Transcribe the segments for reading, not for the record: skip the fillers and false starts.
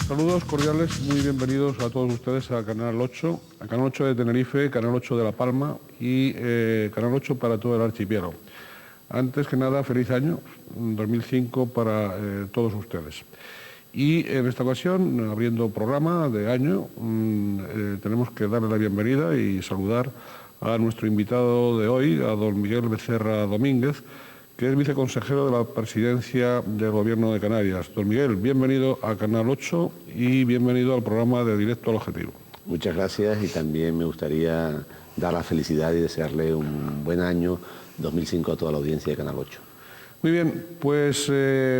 Saludos cordiales, muy bienvenidos a todos ustedes a Canal 8, a Canal 8 de Tenerife, Canal 8 de La Palma y Canal 8 para todo el archipiélago. Antes que nada, feliz año 2005 para todos ustedes. Y en esta ocasión, abriendo programa de año, tenemos que darle la bienvenida y saludar a nuestro invitado de hoy, a don Miguel Becerra Domínguez, que es viceconsejero de la Presidencia del Gobierno de Canarias. Don Miguel, bienvenido a Canal 8 y bienvenido al programa de Directo al Objetivo. Muchas gracias y también me gustaría dar la felicidad y desearle un buen año 2005 a toda la audiencia de Canal 8. Muy bien, pues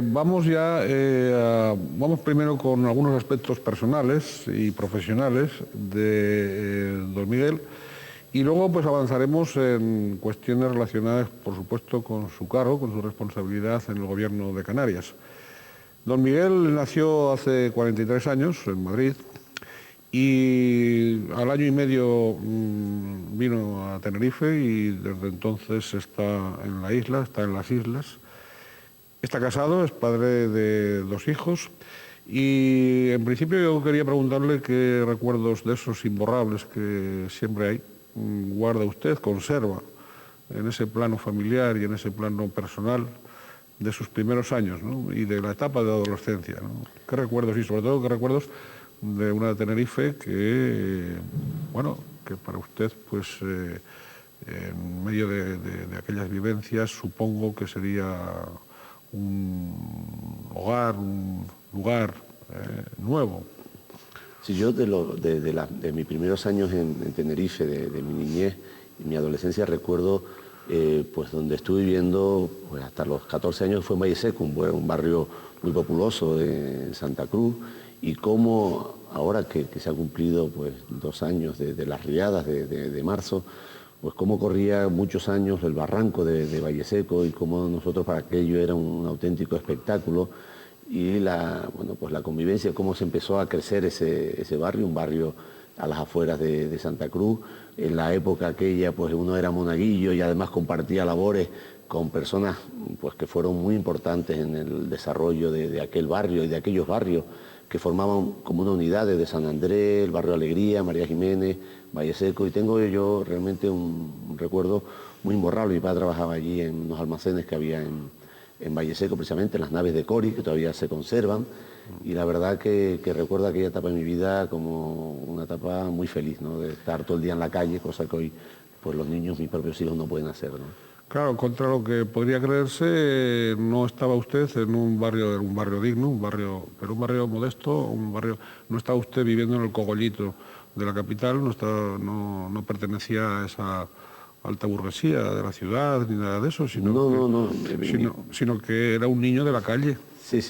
vamos vamos primero con algunos aspectos personales y profesionales de don Miguel. Y luego pues avanzaremos en cuestiones relacionadas, por supuesto, con su cargo, con su responsabilidad en el Gobierno de Canarias. Don Miguel nació hace 43 años en Madrid y al año y medio vino a Tenerife y desde entonces está en la isla, está en las islas. Está casado, es padre de 2 hijos y en principio yo quería preguntarle qué recuerdos de esos imborrables que siempre hay guarda usted, conserva en ese plano familiar y en ese plano personal de sus primeros años, ¿no? Y de la etapa de adolescencia, ¿no? ¿Qué recuerdos y sobre todo qué recuerdos de una Tenerife que, bueno, que para usted pues en medio de aquellas vivencias supongo que sería un hogar, un lugar nuevo? Si yo de mis primeros años en Tenerife, de mi niñez y mi adolescencia, recuerdo pues donde estuve viviendo pues hasta los 14 años fue en Valle Seco, un barrio muy populoso de Santa Cruz, y cómo ahora que se ha cumplido pues 2 años de las riadas de marzo, pues cómo corría muchos años el barranco de Valle Seco y cómo nosotros para aquello era un auténtico espectáculo. Y la convivencia, cómo se empezó a crecer ese barrio, un barrio a las afueras de Santa Cruz. En la época aquella, pues uno era monaguillo y además compartía labores con personas pues, que fueron muy importantes en el desarrollo de aquel barrio y de aquellos barrios que formaban como una unidad desde San Andrés, el barrio Alegría, María Jiménez, Valle Seco. Y tengo yo realmente un recuerdo muy imborrable. Mi padre trabajaba allí en unos almacenes que había en Valle Seco, precisamente en las naves de Cori, que todavía se conservan, y la verdad que recuerdo aquella etapa de mi vida como una etapa muy feliz, ¿no? De estar todo el día en la calle, cosa que hoy pues los niños, mis propios hijos, no pueden hacer, ¿no? Claro, contra lo que podría creerse, no estaba usted en un barrio digno, pero un barrio modesto, no estaba usted viviendo en el cogollito de la capital, no pertenecía a esa alta burguesía de la ciudad ni nada de eso, sino que era un niño de la calle. Sí.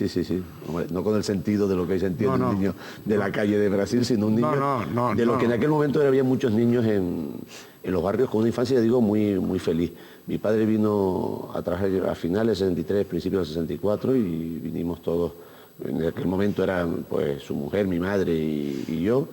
Hombre, no con el sentido de lo que hoy se entiende un niño de la calle de Brasil, sino un niño de lo que en aquel momento había muchos niños en los barrios con una infancia, digo, muy, muy feliz. Mi padre vino a trabajar a finales del 63, principios del 64 y vinimos todos. En aquel momento eran pues su mujer, mi madre y yo.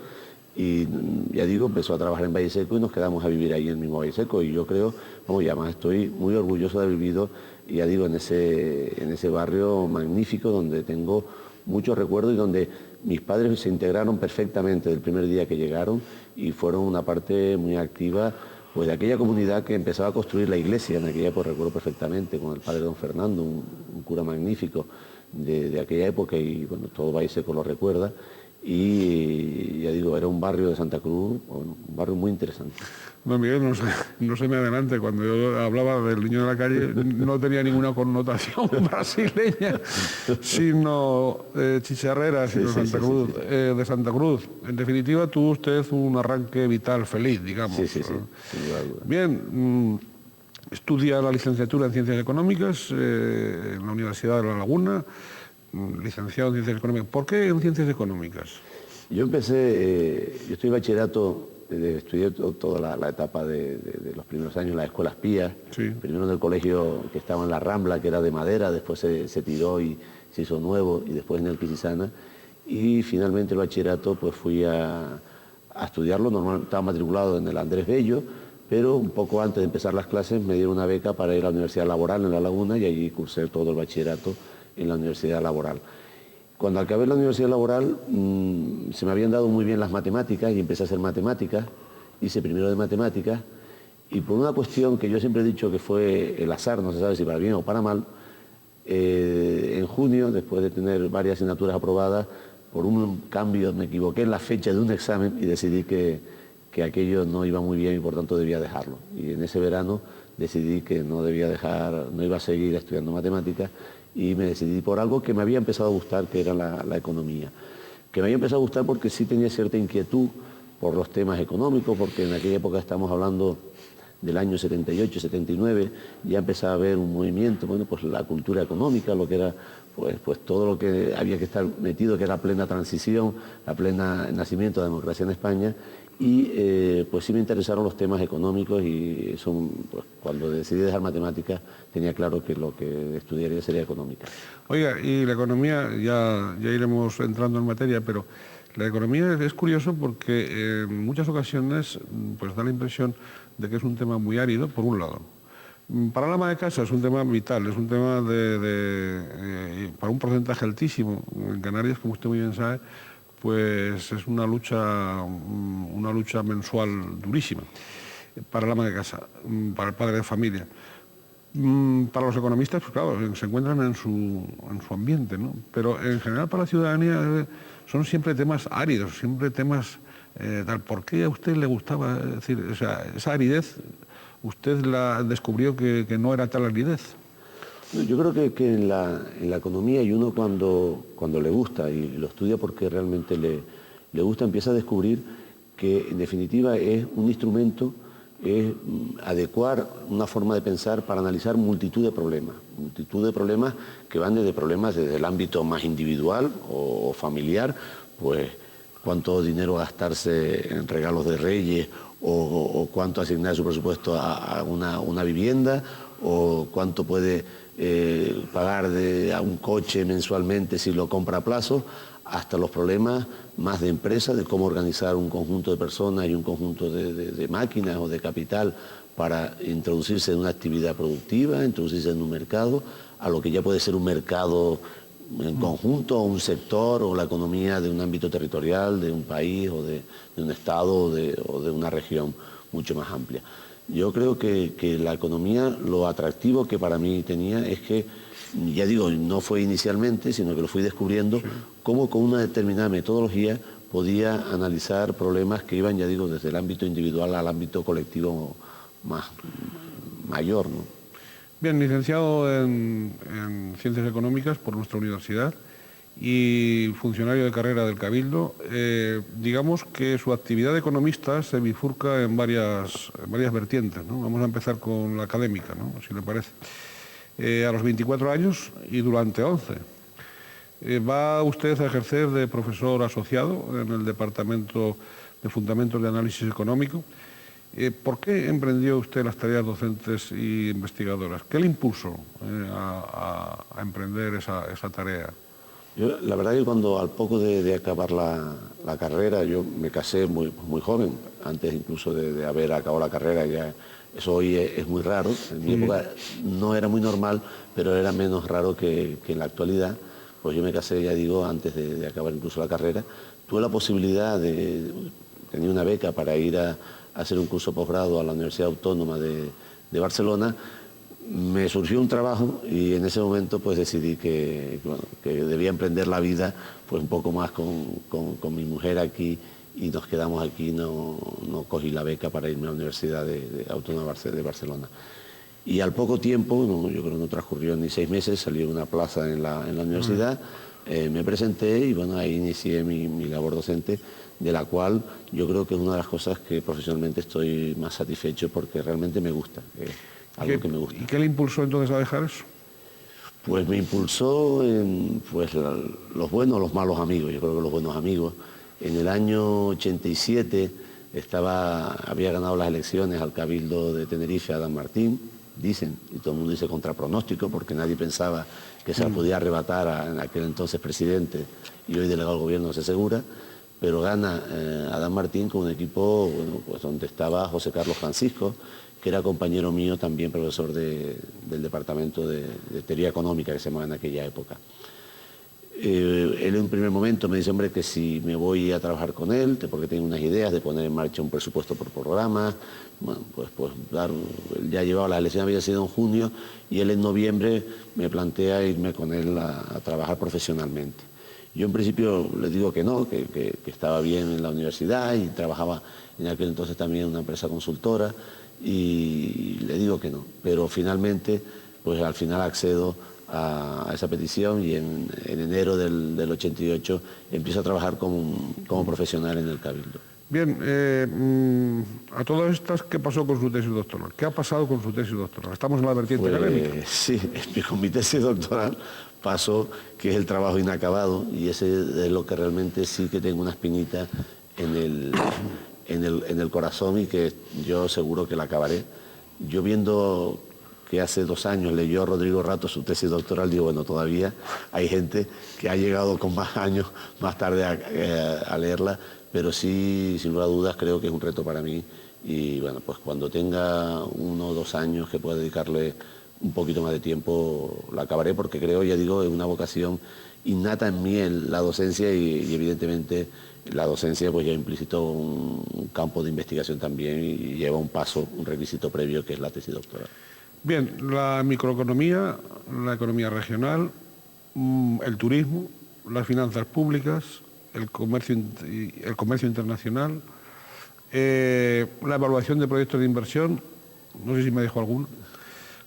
Y ya digo, empezó a trabajar en Valle Seco y nos quedamos a vivir ahí en el mismo Valle Seco. Y yo creo, vamos, ya más estoy muy orgulloso de haber vivido, ya digo, en ese barrio magnífico donde tengo muchos recuerdos y donde mis padres se integraron perfectamente del primer día que llegaron y fueron una parte muy activa pues de aquella comunidad que empezaba a construir la iglesia. En aquella época recuerdo perfectamente con el padre don Fernando, un cura magnífico de aquella época, y bueno, todo Valle Seco lo recuerda. Y ya digo, era un barrio de Santa Cruz, un barrio muy interesante. No, Miguel, no se me adelante. Cuando yo hablaba del niño de la calle no tenía ninguna connotación brasileña, sino chicharrera, sino de Santa Cruz. En definitiva, tuvo usted un arranque vital feliz, digamos. Sí, sin duda. Bien, estudia la licenciatura en Ciencias Económicas en la Universidad de La Laguna, licenciado en Ciencias Económicas. ¿Por qué en Ciencias Económicas? Yo estoy en bachillerato, estudié toda la etapa de los primeros años en las escuelas pías, sí. Primero en el colegio que estaba en la Rambla, que era de madera, después se tiró y se hizo nuevo, y después en el Quisisana, y finalmente el bachillerato pues fui a estudiarlo. Normal, estaba matriculado en el Andrés Bello, pero un poco antes de empezar las clases me dieron una beca para ir a la Universidad Laboral en La Laguna y allí cursé todo el bachillerato en la Universidad Laboral. Cuando acabé la universidad laboral, se me habían dado muy bien las matemáticas y empecé a hacer matemáticas, hice primero de matemáticas, y por una cuestión que yo siempre he dicho que fue el azar, no se sabe si para bien o para mal, en junio, después de tener varias asignaturas aprobadas, por un cambio me equivoqué en la fecha de un examen y decidí que aquello no iba muy bien y por tanto debía dejarlo. Y en ese verano decidí que no debía dejar, no iba a seguir estudiando matemáticas y me decidí por algo que me había empezado a gustar, que era la economía. Que me había empezado a gustar porque sí tenía cierta inquietud por los temas económicos, porque en aquella época estamos hablando del año 78, 79, ya empezaba a haber un movimiento, bueno, pues la cultura económica, lo que era pues todo lo que había que estar metido, que era la plena transición, la plena nacimiento de la democracia en España, y pues sí me interesaron los temas económicos y eso, pues, cuando decidí dejar matemáticas tenía claro que lo que estudiaría sería económica. Oiga, y la economía, ya iremos entrando en materia, pero la economía es curioso porque en muchas ocasiones pues da la impresión de que es un tema muy árido, por un lado. Para la ama de casa es un tema vital, es un tema para un porcentaje altísimo. En Canarias, como usted muy bien sabe, pues es una lucha mensual durísima para la ama de casa, para el padre de familia. Para los economistas, pues claro, se encuentran en su ambiente, ¿no? Pero en general para la ciudadanía son siempre temas áridos, siempre temas tal. ¿Por qué a usted le gustaba? Es decir, o sea, esa aridez, usted la descubrió que no era tal aridez. Yo creo que en la economía, y uno cuando le gusta y lo estudia porque realmente le gusta, empieza a descubrir que en definitiva es un instrumento, es adecuar una forma de pensar para analizar multitud de problemas que van desde problemas desde el ámbito más individual o familiar, pues cuánto dinero gastarse en regalos de reyes o cuánto asignar su presupuesto a una vivienda o cuánto puede pagar a un coche mensualmente si lo compra a plazo, hasta los problemas más de empresa, de cómo organizar un conjunto de personas y un conjunto de máquinas o de capital para introducirse en una actividad productiva, introducirse en un mercado, a lo que ya puede ser un mercado en conjunto, o un sector, o la economía de un ámbito territorial, de un país, o de un estado, o de una región mucho más amplia. Yo creo que la economía, lo atractivo que para mí tenía es que, ya digo, no fue inicialmente, sino que lo fui descubriendo, cómo con una determinada metodología podía analizar problemas que iban, ya digo, desde el ámbito individual al ámbito colectivo mayor, ¿no? Bien, licenciado en Ciencias Económicas por nuestra universidad y funcionario de carrera del Cabildo, digamos que su actividad de economista se bifurca en varias vertientes, ¿no? Vamos a empezar con la académica, ¿no? Si le parece. A los 24 años y durante 11. Va usted a ejercer de profesor asociado en el Departamento de Fundamentos de Análisis Económico. ¿Por qué emprendió usted las tareas docentes y investigadoras? ¿Qué le impulsó a emprender esa tarea? Yo, la verdad que cuando al poco de acabar la carrera, yo me casé muy joven, antes incluso de haber acabado la carrera, ya eso hoy es muy raro, en mi época no era muy normal, pero era menos raro que en la actualidad. Pues yo me casé, ya digo, antes de acabar incluso la carrera. Tuve la posibilidad tenía una beca para ir a hacer un curso posgrado a la Universidad Autónoma de Barcelona. Me surgió un trabajo y en ese momento pues decidí que debía emprender la vida pues un poco más con mi mujer aquí y nos quedamos aquí, no cogí la beca para irme a la Universidad Autónoma de Barcelona. Y al poco tiempo, yo creo que no transcurrió ni 6 meses, salió una plaza en la universidad, me presenté y bueno, ahí inicié mi labor docente, de la cual yo creo que es una de las cosas que profesionalmente estoy más satisfecho porque realmente me gusta. Algo que me gusta. ¿Y qué le impulsó entonces a dejar eso? Pues me impulsó pues, los buenos o los malos amigos. Yo creo que los buenos amigos. En el año 87 había ganado las elecciones al Cabildo de Tenerife Adán Martín, dicen, y todo el mundo dice contra pronóstico, porque nadie pensaba que se la podía arrebatar a aquel entonces presidente y hoy delegado del gobierno, se asegura, pero gana Adán Martín con un equipo, bueno, pues donde estaba José Carlos Francisco, que era compañero mío, también profesor del Departamento de Teoría Económica, que se llamaba en aquella época. Él en un primer momento me dice, hombre, que si me voy a trabajar con él, porque tengo unas ideas de poner en marcha un presupuesto por programa. Bueno, pues ya llevaba las elecciones, había sido en junio, y él en noviembre me plantea irme con él a trabajar profesionalmente. Yo en principio le digo que no, que estaba bien en la universidad y trabajaba en aquel entonces también en una empresa consultora, y le digo que no. Pero finalmente, pues al final accedo a esa petición, y en enero del 88 empiezo a trabajar como profesional en el Cabildo. Bien, a todas estas, ¿qué pasó con su tesis doctoral? ¿Qué ha pasado con su tesis doctoral? Estamos en la vertiente académica. Sí, con mi tesis doctoral pasó que es el trabajo inacabado, y ese es lo que realmente sí que tengo una espinita en el corazón, y que yo seguro que la acabaré. Yo, viendo que hace 2 años leyó Rodrigo Rato su tesis doctoral, digo, bueno, todavía hay gente que ha llegado con más años más tarde a leerla, pero sí, sin lugar a dudas, creo que es un reto para mí. Y bueno, pues cuando tenga 1 o 2 años que pueda dedicarle un poquito más de tiempo, la acabaré, porque creo, ya digo, es una vocación innata en mí en la docencia, y evidentemente la docencia pues ya implícito un campo de investigación también, y lleva un paso, un requisito previo, que es la tesis doctoral. Bien, la microeconomía, la economía regional, el turismo, las finanzas públicas, el comercio internacional, la evaluación de proyectos de inversión, no sé si me dejo alguno,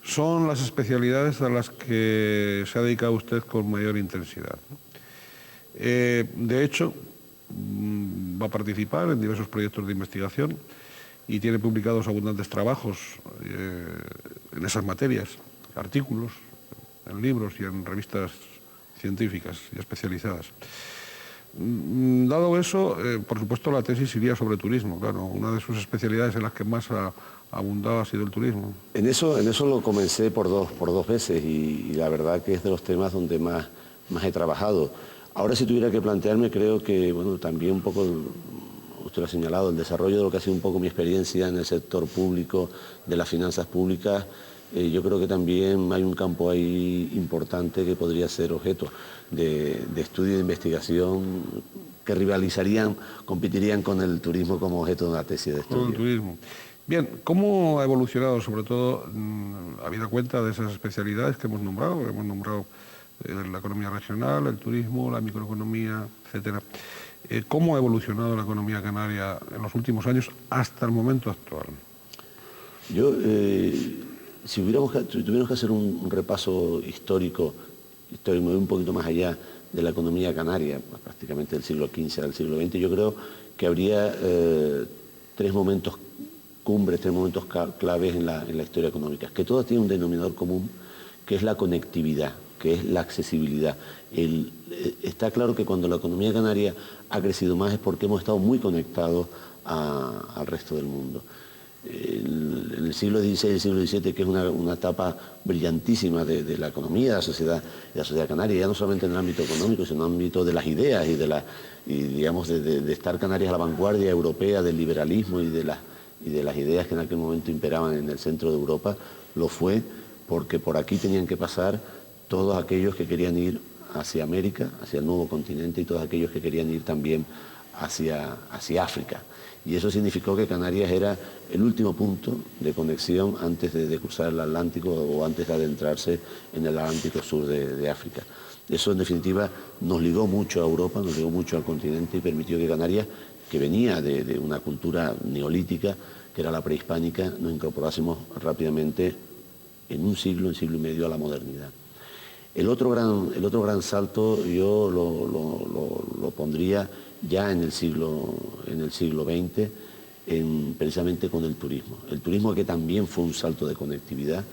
son las especialidades a las que se ha dedicado usted con mayor intensidad. De hecho, va a participar en diversos proyectos de investigación y tiene publicados abundantes trabajos en esas materias, artículos, en libros y en revistas científicas y especializadas. Dado eso, por supuesto, la tesis iría sobre turismo, claro, una de sus especialidades en las que más ha abundado ha sido el turismo. En eso lo comencé por dos veces, y la verdad que es de los temas donde más he trabajado. Ahora, si tuviera que plantearme, creo que, bueno, también un poco, usted lo ha señalado, el desarrollo de lo que ha sido un poco mi experiencia en el sector público, de las finanzas públicas, yo creo que también hay un campo ahí importante que podría ser objeto de estudio y de investigación, que competirían con el turismo como objeto de una tesis de estudio. Con el turismo. Bien, ¿cómo ha evolucionado, sobre todo, habida cuenta de esas especialidades que hemos nombrado? Hemos nombrado la economía regional, el turismo, la microeconomía, etcétera. ¿Cómo ha evolucionado la economía canaria en los últimos años hasta el momento actual? Yo, si tuviéramos que hacer un repaso histórico, un poquito más allá de la economía canaria, prácticamente del siglo XV al siglo XX, yo creo que habría 3 momentos cumbres, 3 momentos claves en la historia económica, que todas tienen un denominador común, que es la conectividad, que es la accesibilidad. Está claro que cuando la economía canaria ha crecido más es porque hemos estado muy conectados al resto del mundo. En el siglo XVI y el siglo XVII, que es una etapa brillantísima de la economía, de la sociedad canaria, ya no solamente en el ámbito económico, sino en el ámbito de las ideas y digamos, de estar Canarias a la vanguardia europea del liberalismo y de las ideas que en aquel momento imperaban en el centro de Europa, lo fue porque por aquí tenían que pasar todos aquellos que querían ir hacia América, hacia el nuevo continente, y todos aquellos que querían ir también hacia África. Y eso significó que Canarias era el último punto de conexión antes de cruzar el Atlántico, o antes de adentrarse en el Atlántico sur de África. Eso, en definitiva, nos ligó mucho a Europa, nos ligó mucho al continente, y permitió que Canarias, que venía de una cultura neolítica, que era la prehispánica, nos incorporásemos rápidamente en un siglo y medio a la modernidad. El otro gran salto yo lo pondría ya en el siglo XX, precisamente con el turismo. El turismo, que también fue un salto de conectividad,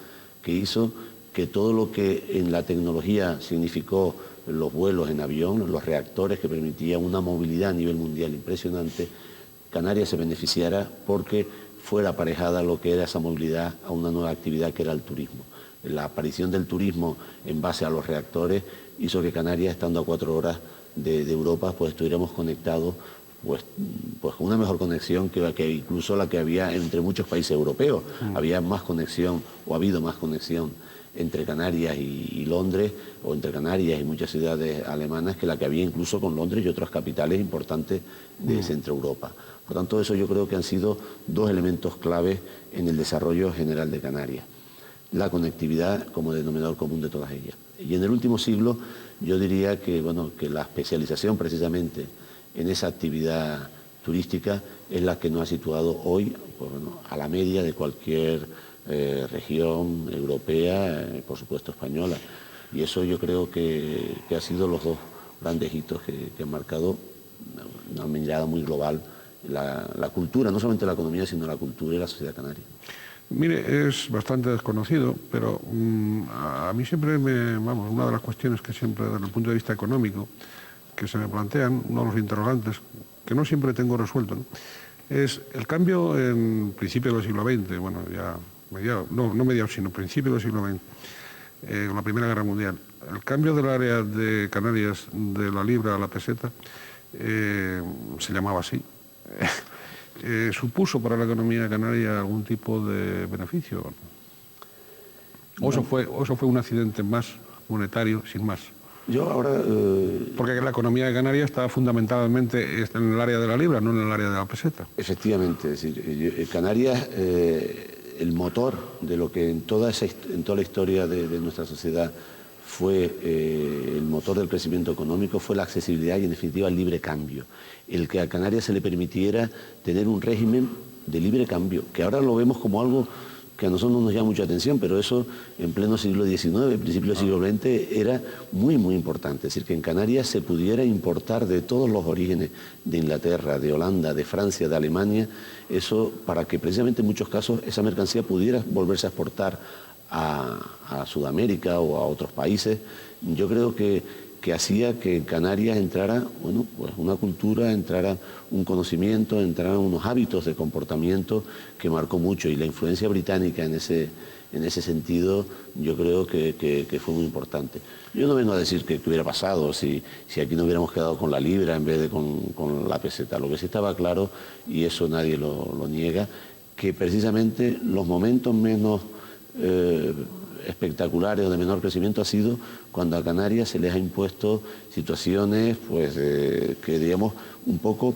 que hizo que todo lo que en la tecnología significó los vuelos en avión, los reactores que permitían una movilidad a nivel mundial impresionante, Canarias se beneficiara porque fuera aparejada lo que era esa movilidad a una nueva actividad, que era el turismo. La aparición del turismo en base a los reactores hizo que Canarias, estando a 4 horas de Europa, pues estuviéramos conectados pues con una mejor conexión que incluso la que había entre muchos países europeos. Había más conexión, o ha habido más conexión entre Canarias y Londres, o entre Canarias y muchas ciudades alemanas, que la que había incluso con Londres y otras capitales importantes de Centro Europa. Por tanto, eso yo creo que han sido dos elementos claves en el desarrollo general de Canarias. La conectividad como denominador común de todas ellas. Y en el último siglo yo diría que, bueno, que la especialización precisamente en esa actividad turística es la que nos ha situado hoy, pues, bueno, a la media de cualquier región europea, por supuesto española. Y eso yo creo que ha sido los dos grandes hitos que han marcado una mirada muy global la cultura, no solamente la economía, sino la cultura y la sociedad canaria. Mire, es bastante desconocido, pero a mí siempre una de las cuestiones que siempre, desde el punto de vista económico, que se me plantean, uno de los interrogantes, que no siempre tengo resuelto, ¿no? Es el cambio en principio del siglo XX, bueno, ya no mediados, sino principio del siglo XX, con la Primera Guerra Mundial. El cambio del área de Canarias de la libra a la peseta, se llamaba así, ¿supuso para la economía canaria algún tipo de beneficio? ¿O eso fue un accidente más monetario, sin más? Yo ahora... Porque la economía de Canarias está fundamentalmente en el área de la libra, no en el área de la peseta. Efectivamente, es decir, Canarias, el motor de lo que en toda la historia de nuestra sociedad fue el motor del crecimiento económico, fue la accesibilidad y en definitiva el libre cambio. El que a Canarias se le permitiera tener un régimen de libre cambio, que ahora lo vemos como algo que a nosotros no nos llama mucha atención, pero eso en pleno siglo XIX, principio del siglo XX, era muy, muy importante. Es decir, que en Canarias se pudiera importar de todos los orígenes, de Inglaterra, de Holanda, de Francia, de Alemania, eso para que precisamente en muchos casos esa mercancía pudiera volverse a exportar a Sudamérica o a otros países. Yo creo que hacía que en Canarias entrara, bueno, pues una cultura, entrara un conocimiento, entraran unos hábitos de comportamiento que marcó mucho, y la influencia británica en ese sentido yo creo que fue muy importante. Yo no vengo a decir que hubiera pasado si aquí no hubiéramos quedado con la libra en vez de con la peseta. Lo que sí estaba claro, y eso nadie lo niega, que precisamente los momentos menos espectaculares o de menor crecimiento ha sido cuando a Canarias se les ha impuesto situaciones, pues, que digamos un poco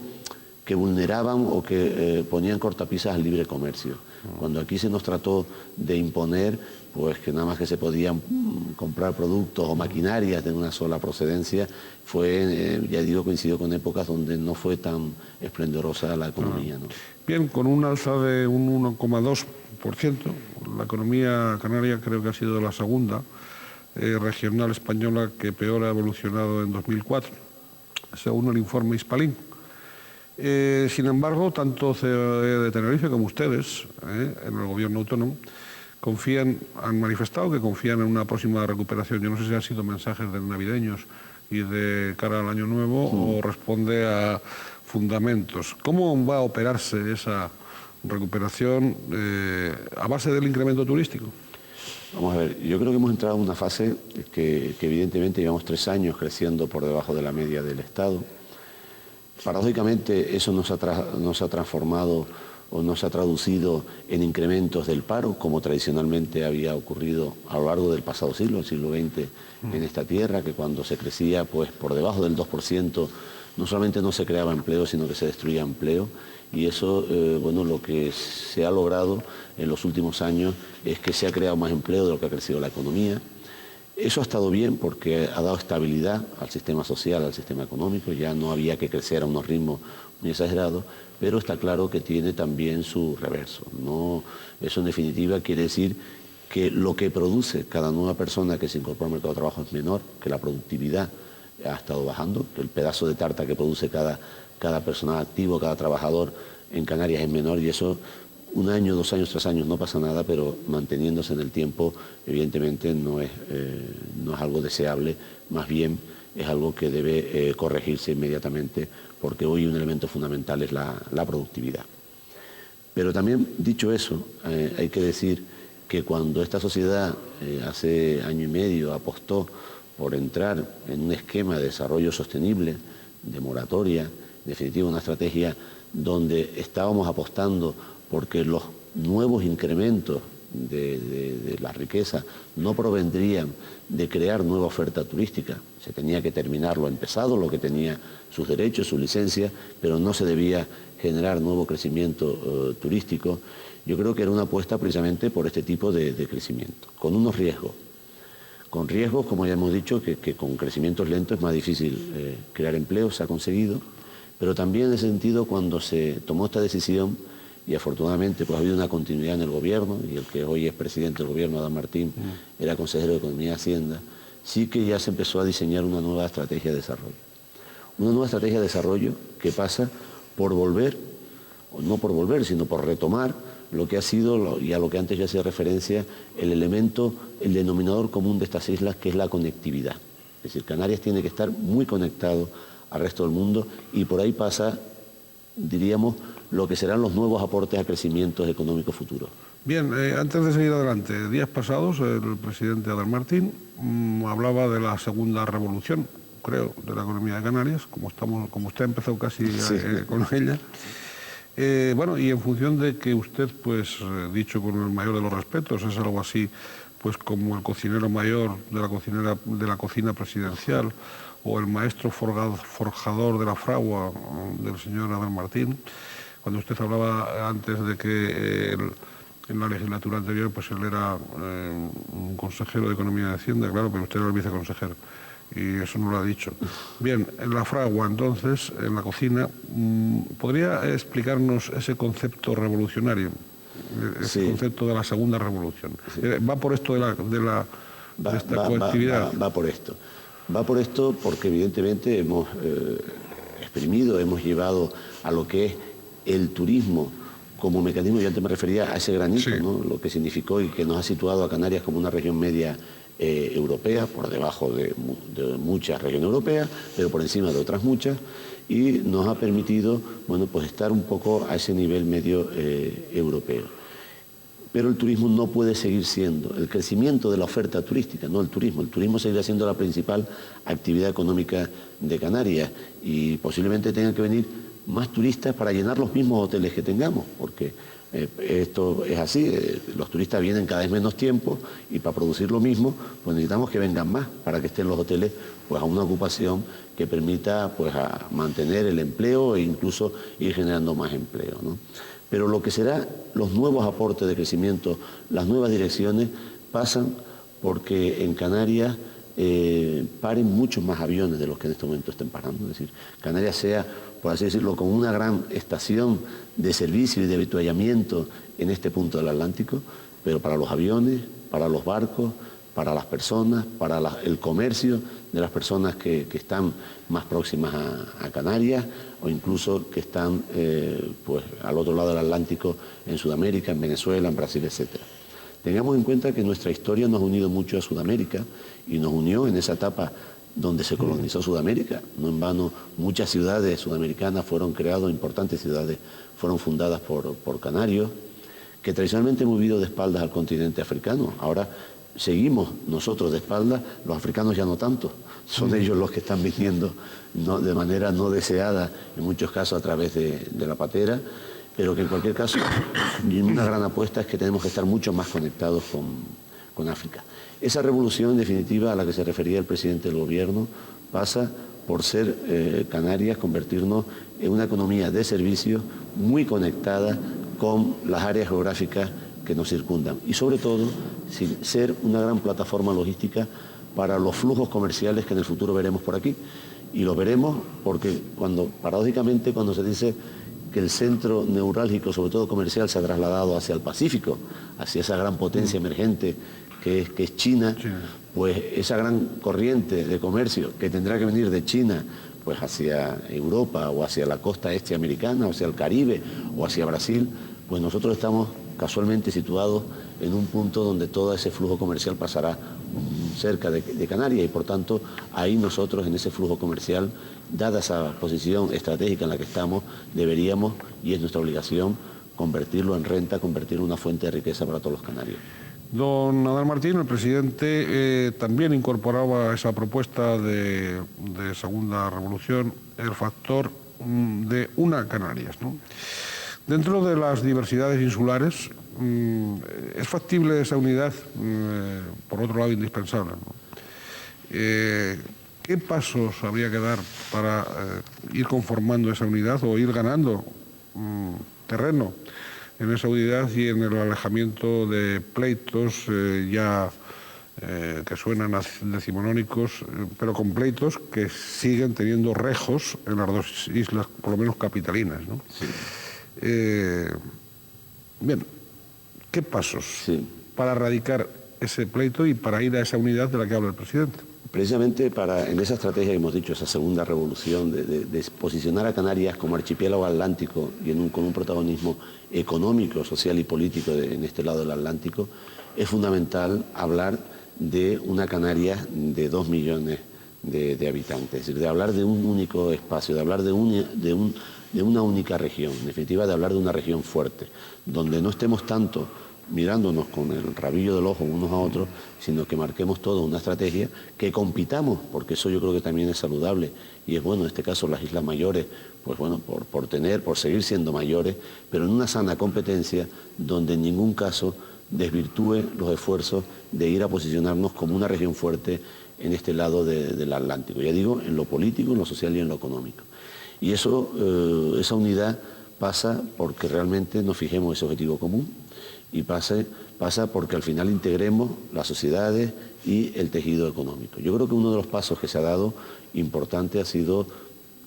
que vulneraban o que ponían cortapisas al libre comercio. Cuando aquí se nos trató de imponer, pues que nada más que se podían comprar productos o maquinarias de una sola procedencia, ya digo, coincidió con épocas donde no fue tan esplendorosa la economía, ¿no? Bien, con un alza de un 1,2%, la economía canaria creo que ha sido la segunda regional española que peor ha evolucionado en 2004, según el informe Hispalink. Sin embargo, tanto COE de Tenerife como ustedes, en el gobierno autónomo, han manifestado que confían en una próxima recuperación. Yo no sé si han sido mensajes de navideños y de cara al año nuevo o responde a fundamentos. ¿Cómo va a operarse esa recuperación a base del incremento turístico? Vamos a ver, yo creo que hemos entrado en una fase que evidentemente llevamos 3 años creciendo por debajo de la media del Estado. Paradójicamente eso nos ha transformado o nos ha traducido en incrementos del paro, como tradicionalmente había ocurrido a lo largo del pasado siglo, el siglo XX, en esta tierra, que cuando se crecía pues por debajo del 2%, no solamente no se creaba empleo, sino que se destruía empleo. Y eso, bueno, lo que se ha logrado en los últimos años es que se ha creado más empleo de lo que ha crecido la economía. Eso ha estado bien porque ha dado estabilidad al sistema social, al sistema económico, ya no había que crecer a unos ritmos muy exagerados, pero está claro que tiene también su reverso. Eso en definitiva quiere decir que lo que produce cada nueva persona que se incorpora al mercado de trabajo es menor, que la productividad ha estado bajando, que el pedazo de tarta que produce cada personal activo, cada trabajador en Canarias es menor, y eso 1 año, 2 años, 3 años no pasa nada, pero manteniéndose en el tiempo evidentemente no es algo deseable, más bien es algo que debe corregirse inmediatamente, porque hoy un elemento fundamental es la productividad. Pero también, dicho eso, hay que decir que cuando esta sociedad hace 1 año y medio apostó por entrar en un esquema de desarrollo sostenible, de moratoria, en definitiva una estrategia donde estábamos apostando porque los nuevos incrementos de la riqueza no provendrían de crear nueva oferta turística. Se tenía que terminar lo empezado, lo que tenía sus derechos, su licencia, pero no se debía generar nuevo crecimiento turístico. Yo creo que era una apuesta precisamente por este tipo de crecimiento, con unos riesgos. Con riesgos, como ya hemos dicho, que con crecimientos lentos es más difícil crear empleo, se ha conseguido, pero también en ese sentido, cuando se tomó esta decisión, y afortunadamente pues ha habido una continuidad en el gobierno, y el que hoy es presidente del gobierno, Adán Martín, era consejero de Economía y Hacienda, sí que ya se empezó a diseñar una nueva estrategia de desarrollo. Una nueva estrategia de desarrollo que pasa por volver, o no por volver, sino por retomar lo que ha sido, y a lo que antes ya hacía referencia, el elemento, el denominador común de estas islas, que es la conectividad. Es decir, Canarias tiene que estar muy conectado al resto del mundo, y por ahí pasa, diríamos, lo que serán los nuevos aportes a crecimientos económicos futuros. Bien, antes de seguir adelante, días pasados el presidente Adán Martín hablaba de la segunda revolución, creo, de la economía de Canarias, como usted ha empezado casi Sí. con ella. Bueno, y en función de que usted, pues, dicho con el mayor de los respetos, es algo así, pues como el cocinero mayor de la cocina presidencial, o el maestro forjador de la fragua del señor Adán Martín, cuando usted hablaba antes de que en la legislatura anterior pues él era un consejero de Economía y Hacienda, claro, pero usted era el viceconsejero, y eso no lo ha dicho. Bien, en la fragua, entonces, en la cocina, ¿podría explicarnos ese concepto revolucionario, ese concepto de la segunda revolución? Sí. ¿Va por esto de esta conectividad? Va por esto. Va por esto porque evidentemente hemos exprimido, hemos llevado a lo que es el turismo como mecanismo. Yo antes me refería a ese granito, sí, ¿no? Lo que significó y que nos ha situado a Canarias como una región media europea, por debajo de muchas regiones europeas, pero por encima de otras muchas, y nos ha permitido, bueno, pues estar un poco a ese nivel medio europeo. Pero el turismo no puede seguir siendo el crecimiento de la oferta turística, no el turismo seguirá siendo la principal actividad económica de Canarias, y posiblemente tengan que venir más turistas para llenar los mismos hoteles que tengamos, porque esto es así, los turistas vienen cada vez menos tiempo, y para producir lo mismo pues necesitamos que vengan más, para que estén los hoteles pues a una ocupación que permita pues a mantener el empleo e incluso ir generando más empleo, ¿no? Pero lo que será los nuevos aportes de crecimiento, las nuevas direcciones, pasan porque en Canarias paren muchos más aviones de los que en este momento estén parando. Es decir, Canarias sea, por así decirlo, como una gran estación de servicio y de avituallamiento en este punto del Atlántico, pero para los aviones, para los barcos, para las personas, para el comercio de las personas que están más próximas a Canarias, o incluso que están pues al otro lado del Atlántico, en Sudamérica, en Venezuela, en Brasil, etc. Tengamos en cuenta que nuestra historia nos ha unido mucho a Sudamérica, y nos unió en esa etapa donde se colonizó Sudamérica. No en vano muchas ciudades sudamericanas fueron creadas, importantes ciudades fueron fundadas por canarios, que tradicionalmente hemos vivido de espaldas al continente africano. Ahora seguimos nosotros de espaldas, los africanos ya no tanto, son ellos los que están viniendo de manera no deseada, en muchos casos a través de la patera, pero que en cualquier caso una gran apuesta es que tenemos que estar mucho más conectados con África. Esa revolución, en definitiva, a la que se refería el presidente del gobierno, pasa por ser Canarias, convertirnos en una economía de servicios muy conectada con las áreas geográficas que nos circundan, y sobre todo ser una gran plataforma logística para los flujos comerciales que en el futuro veremos por aquí. Y los veremos porque paradójicamente, cuando se dice que el centro neurálgico, sobre todo comercial, se ha trasladado hacia el Pacífico, hacia esa gran potencia emergente que es China, pues esa gran corriente de comercio que tendrá que venir de China pues hacia Europa, o hacia la costa este americana, o hacia el Caribe, o hacia Brasil, pues nosotros estamos casualmente situados en un punto donde todo ese flujo comercial pasará cerca de Canarias, y por tanto ahí nosotros, en ese flujo comercial, dada esa posición estratégica en la que estamos, deberíamos, y es nuestra obligación, convertirlo en renta, convertirlo en una fuente de riqueza para todos los canarios. Don Adán Martín, el presidente, también incorporaba a esa propuesta de segunda revolución el factor de una Canarias, ¿no? Dentro de las diversidades insulares, es factible esa unidad, por otro lado indispensable, ¿no? ¿Qué pasos habría que dar para ir conformando esa unidad o ir ganando terreno en esa unidad y en el alejamiento de pleitos que suenan decimonónicos, pero con pleitos que siguen teniendo rejos en las dos islas, por lo menos capitalinas, ¿no? Sí. Bien, ¿qué pasos Sí. para erradicar ese pleito y para ir a esa unidad de la que habla el presidente? Precisamente en esa estrategia que hemos dicho, esa segunda revolución de posicionar a Canarias como archipiélago atlántico y con un protagonismo económico, social y político en este lado del Atlántico, es fundamental hablar de una Canarias de 2 millones de habitantes, es decir, de hablar de un único espacio, de hablar de una única región, en definitiva de hablar de una región fuerte, donde no estemos tanto mirándonos con el rabillo del ojo unos a otros, sino que marquemos toda una estrategia, que compitamos, porque eso yo creo que también es saludable, y es bueno, en este caso las islas mayores, pues bueno, por seguir siendo mayores, pero en una sana competencia donde en ningún caso desvirtúe los esfuerzos de ir a posicionarnos como una región fuerte en este lado del Atlántico, ya digo, en lo político, en lo social y en lo económico. Y eso, esa unidad pasa porque realmente nos fijemos ese objetivo común, y pasa porque al final integremos las sociedades y el tejido económico. Yo creo que uno de los pasos que se ha dado importante ha sido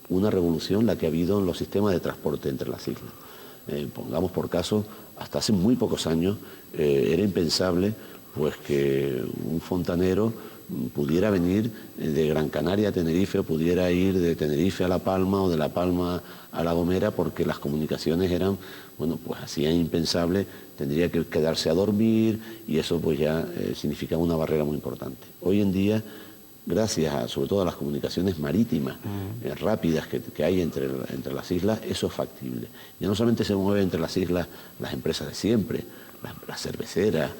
una revolución la que ha habido en los sistemas de transporte entre las islas. Pongamos por caso, hasta hace muy pocos años era impensable pues que un fontanero pudiera venir de Gran Canaria a Tenerife o pudiera ir de Tenerife a La Palma o de La Palma a La Gomera, porque las comunicaciones eran, bueno, pues hacían impensable, tendría que quedarse a dormir y eso pues ya significaba una barrera muy importante. Hoy en día, gracias sobre todo a las comunicaciones marítimas rápidas que hay entre las islas, eso es factible. Ya no solamente se mueven entre las islas las empresas de siempre, las cerveceras,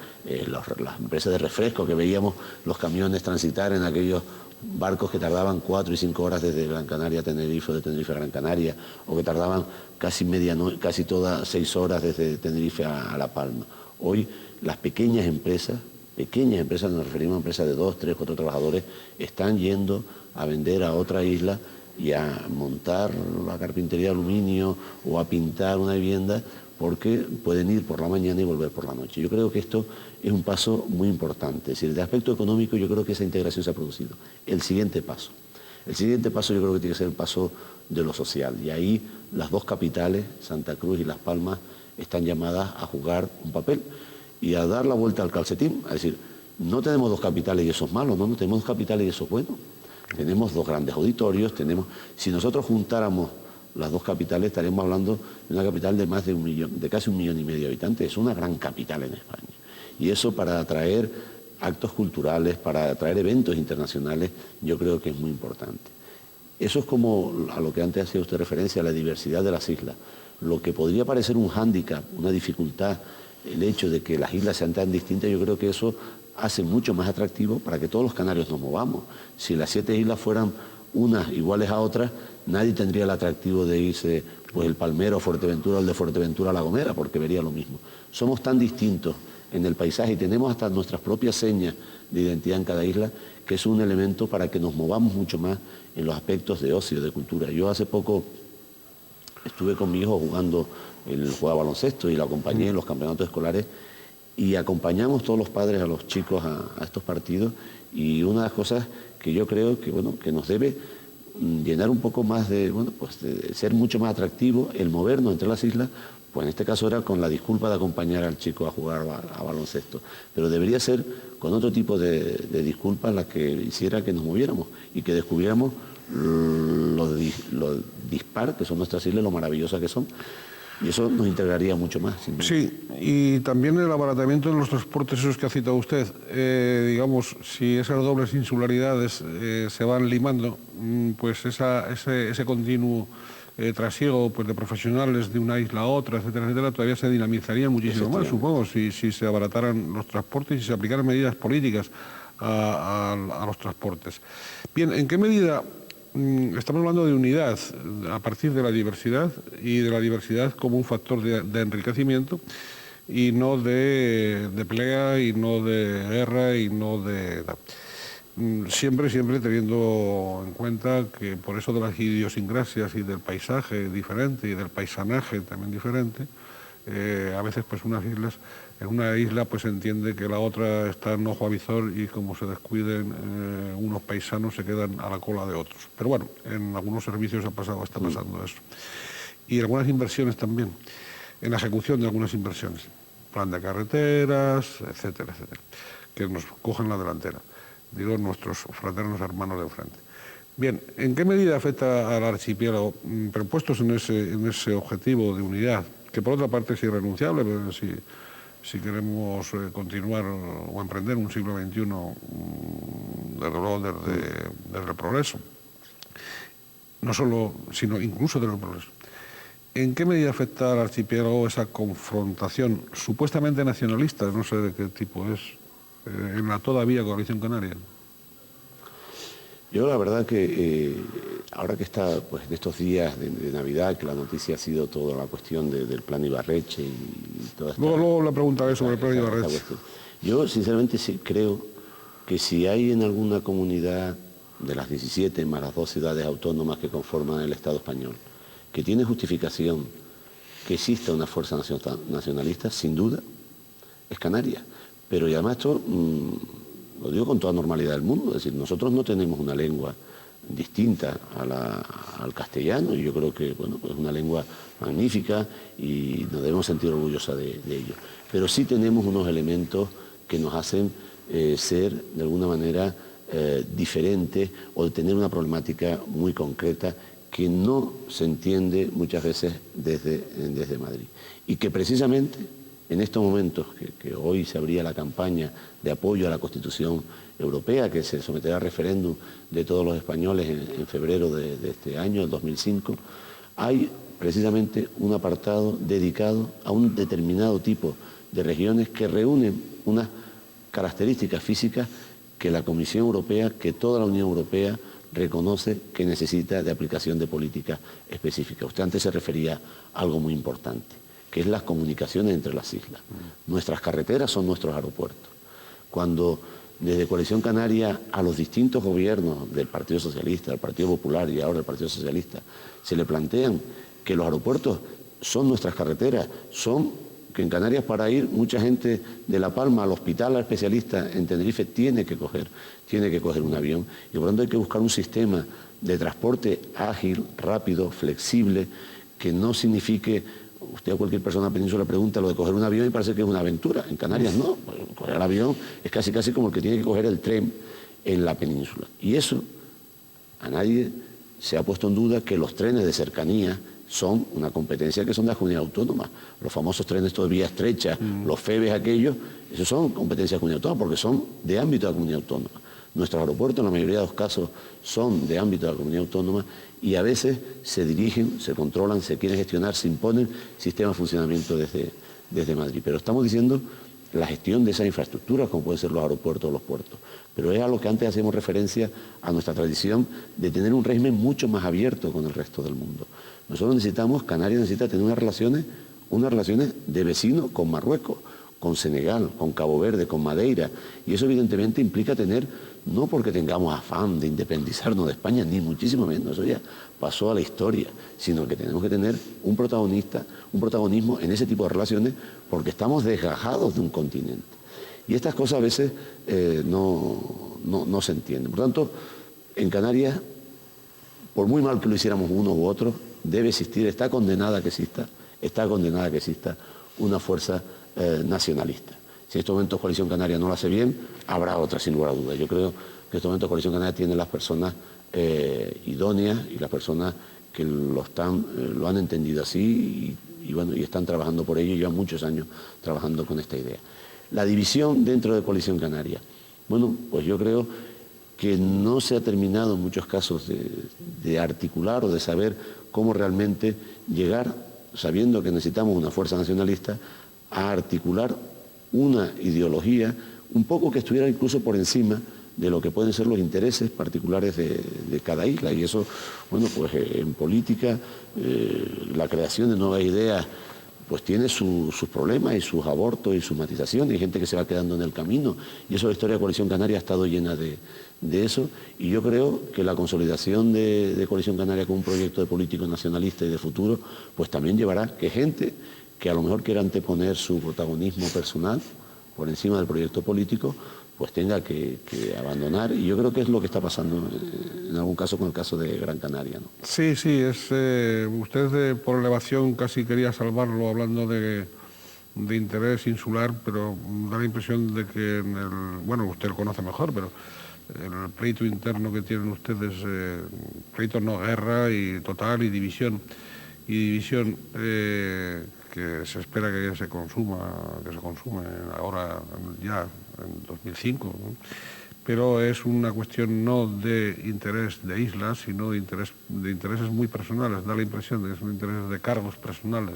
las empresas de refresco, que veíamos los camiones transitar en aquellos barcos que tardaban 4 y 5 horas desde Gran Canaria a Tenerife o de Tenerife a Gran Canaria, o que tardaban casi todas 6 horas desde Tenerife a La Palma. Hoy las pequeñas empresas, nos referimos a empresas de 2, 3, 4 trabajadores, están yendo a vender a otra isla y a montar la carpintería de aluminio o a pintar una vivienda, porque pueden ir por la mañana y volver por la noche. Yo creo que esto es un paso muy importante. Es decir, de aspecto económico yo creo que esa integración se ha producido. El siguiente paso yo creo que tiene que ser el paso de lo social. Y ahí las dos capitales, Santa Cruz y Las Palmas, están llamadas a jugar un papel y a dar la vuelta al calcetín. Es decir, no tenemos dos capitales y eso es malo, no tenemos dos capitales y eso es bueno. Tenemos dos grandes auditorios, si nosotros juntáramos las dos capitales, estaríamos hablando de una capital de más de casi 1,5 millones de habitantes. Es una gran capital en España. Y eso, para atraer actos culturales, para atraer eventos internacionales, yo creo que es muy importante. Eso es como a lo que antes hacía usted referencia, a la diversidad de las islas. Lo que podría parecer un hándicap, una dificultad, el hecho de que las islas sean tan distintas, yo creo que eso hace mucho más atractivo para que todos los canarios nos movamos. Si las 7 islas fueran unas iguales a otras, nadie tendría el atractivo de irse pues el Palmero a Fuerteventura o el de Fuerteventura a La Gomera, porque vería lo mismo. Somos tan distintos en el paisaje y tenemos hasta nuestras propias señas de identidad en cada isla, que es un elemento para que nos movamos mucho más en los aspectos de ocio, de cultura. Yo hace poco estuve con mi hijo jugaba baloncesto y lo acompañé en los campeonatos escolares, y acompañamos todos los padres a los chicos a estos partidos, y una de las cosas que yo creo que nos debe llenar un poco más de ser mucho más atractivo el movernos entre las islas, pues en este caso era con la disculpa de acompañar al chico a jugar a baloncesto, pero debería ser con otro tipo de disculpas las que hiciera que nos moviéramos y que descubriéramos lo dispar que son nuestras islas, lo maravillosas que son. Y eso nos integraría mucho más. Sí, y también el abaratamiento en los transportes, esos que ha citado usted. Digamos, si esas dobles insularidades se van limando, pues ese continuo trasiego pues, de profesionales de una isla a otra, etcétera, etcétera, todavía se dinamizaría muchísimo más, supongo, si se abarataran los transportes y se aplicaran medidas políticas a los transportes. Bien, ¿en qué medida estamos hablando de unidad a partir de la diversidad y de la diversidad como un factor de enriquecimiento? y no de pelea, y no de guerra, y no de... Siempre teniendo en cuenta que por eso de las idiosincrasias y del paisaje diferente y del paisanaje también diferente, a veces pues en una isla pues se entiende que la otra está en ojo a visor y como se descuiden unos paisanos se quedan a la cola de otros. Pero bueno, en algunos servicios está pasando eso. Y algunas inversiones también, en la ejecución de algunas inversiones, plan de carreteras, etcétera, etcétera, que nos cogen la delantera. Digo, nuestros fraternos hermanos de enfrente. Bien, ¿en qué medida afecta al archipiélago, pero puestos en ese objetivo de unidad, que por otra parte es irrenunciable, pero si queremos continuar o emprender un siglo XXI, desde luego desde el progreso, no solo, sino incluso desde el progreso? ¿En qué medida afecta al archipiélago esa confrontación supuestamente nacionalista, no sé de qué tipo es, en la todavía coalición canaria? Yo la verdad que ahora que está pues, en estos días de Navidad, que la noticia ha sido toda la cuestión del plan Ibarretxe y toda esta... Luego le preguntaré sobre el plan Ibarretxe. Yo sinceramente sí creo que si hay en alguna comunidad de las 17 más las 2 ciudades autónomas que conforman el Estado español, que tiene justificación que exista una fuerza nacionalista, sin duda, es Canarias. Pero y además esto... lo digo con toda normalidad del mundo, es decir, nosotros no tenemos una lengua distinta al castellano, y yo creo que bueno, es una lengua magnífica y nos debemos sentir orgullosos de ello. Pero sí tenemos unos elementos que nos hacen ser de alguna manera diferentes o de tener una problemática muy concreta que no se entiende muchas veces desde Madrid. Y que precisamente en estos momentos, que hoy se abría la campaña de apoyo a la Constitución Europea, que se someterá a referéndum de todos los españoles en febrero de este año, el 2005, hay precisamente un apartado dedicado a un determinado tipo de regiones que reúnen unas características físicas que la Comisión Europea, que toda la Unión Europea reconoce que necesita de aplicación de políticas específicas. Usted antes se refería a algo muy importante, que es las comunicaciones entre las islas. Nuestras carreteras son nuestros aeropuertos. Cuando desde Coalición Canaria a los distintos gobiernos del Partido Socialista, del Partido Popular y ahora del Partido Socialista, se le plantean que los aeropuertos son nuestras carreteras, que en Canarias para ir mucha gente de La Palma al hospital, al especialista en Tenerife, tiene que coger un avión, y por lo tanto hay que buscar un sistema de transporte ágil, rápido, flexible, que no signifique... Usted a cualquier persona en la península le pregunta lo de coger un avión y parece que es una aventura. En Canarias no, coger el avión es casi como el que tiene que coger el tren en la península. Y eso, a nadie se ha puesto en duda que los trenes de cercanía son una competencia que son de la comunidad autónoma. Los famosos trenes de vía estrecha, los FEBES aquellos, esos son competencias de la comunidad autónoma porque son de ámbito de la comunidad autónoma. Nuestros aeropuertos en la mayoría de los casos son de ámbito de la comunidad autónoma y a veces se dirigen, se controlan, se quieren gestionar, se imponen sistemas de funcionamiento desde Madrid. Pero estamos diciendo la gestión de esas infraestructuras, como pueden ser los aeropuertos o los puertos. Pero es a lo que antes hacíamos referencia a nuestra tradición de tener un régimen mucho más abierto con el resto del mundo. Nosotros necesitamos, Canarias necesita tener unas relaciones de vecino con Marruecos, con Senegal, con Cabo Verde, con Madeira. Y eso evidentemente implica tener, no porque tengamos afán de independizarnos de España, ni muchísimo menos, eso ya pasó a la historia, sino que tenemos que tener un protagonismo en ese tipo de relaciones porque estamos desgajados de un continente. Y estas cosas a veces no se entienden. Por tanto, en Canarias, por muy mal que lo hiciéramos uno u otro, debe existir, está condenada que exista una fuerza nacionalista. Si en estos momentos Coalición Canaria no lo hace bien, habrá otra sin lugar a dudas. Yo creo que en estos momentos Coalición Canaria tiene las personas idóneas y las personas que lo han entendido así y están trabajando por ello y llevan muchos años trabajando con esta idea. La división dentro de Coalición Canaria. Bueno, pues yo creo que no se ha terminado en muchos casos de articular o de saber cómo realmente llegar, sabiendo que necesitamos una fuerza nacionalista, a articular una ideología un poco que estuviera incluso por encima de lo que pueden ser los intereses particulares de cada isla. Y eso, bueno, pues en política, la creación de nuevas ideas pues tiene sus problemas y sus abortos y sus matizaciones, hay gente que se va quedando en el camino, y eso la historia de Coalición Canaria ha estado llena de eso, y yo creo que la consolidación de Coalición Canaria como un proyecto de político nacionalista y de futuro, pues también llevará que gente que a lo mejor quiera anteponer su protagonismo personal por encima del proyecto político, pues tenga que abandonar, y yo creo que es lo que está pasando en algún caso con el caso de Gran Canaria, ¿no? Sí, sí, usted por elevación casi quería salvarlo hablando de interés insular, pero da la impresión de que bueno, usted lo conoce mejor, pero el pleito interno que tienen ustedes, pleito no, guerra y total y división, que se espera que se consume ahora ya en 2005, ¿no? Pero es una cuestión no de interés de islas, sino de intereses muy personales, da la impresión de que son intereses de cargos personales,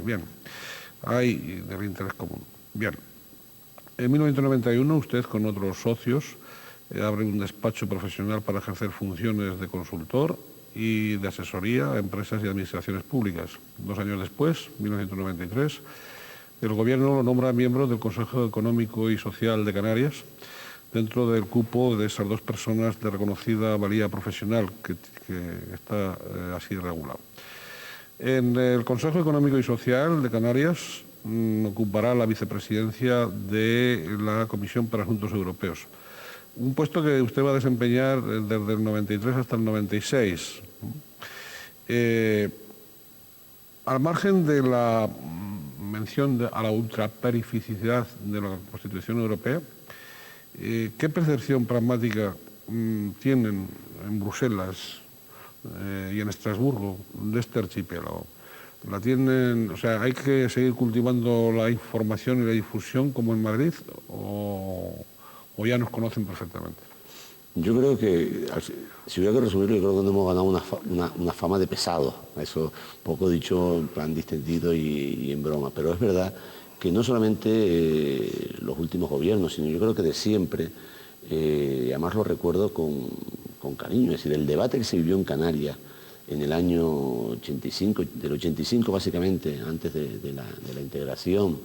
bien, hay del interés común. Bien, en 1991 usted con otros socios abre un despacho profesional para ejercer funciones de consultor y de asesoría a empresas y administraciones públicas. 2 años después, 1993, el Gobierno lo nombra miembro del Consejo Económico y Social de Canarias, dentro del cupo de esas 2 personas de reconocida valía profesional que está así regulado. En el Consejo Económico y Social de Canarias ocupará la vicepresidencia de la Comisión para Asuntos Europeos. Un puesto que usted va a desempeñar desde el 93 hasta el 96. Al margen de la mención a la ultraperificidad de la Constitución Europea, ¿qué percepción pragmática tienen en Bruselas y en Estrasburgo de este archipiélago? ¿La tienen, o sea, hay que seguir cultivando la información y la difusión como en Madrid o ya nos conocen perfectamente? Yo creo que, si hubiera que resumirlo, yo creo que nos hemos ganado una fama de pesados, eso poco dicho en plan distendido y en broma, pero es verdad que no solamente los últimos gobiernos, sino yo creo que de siempre, y además lo recuerdo con cariño, es decir, el debate que se vivió en Canarias en el año 85, del 85 básicamente, antes de la integración,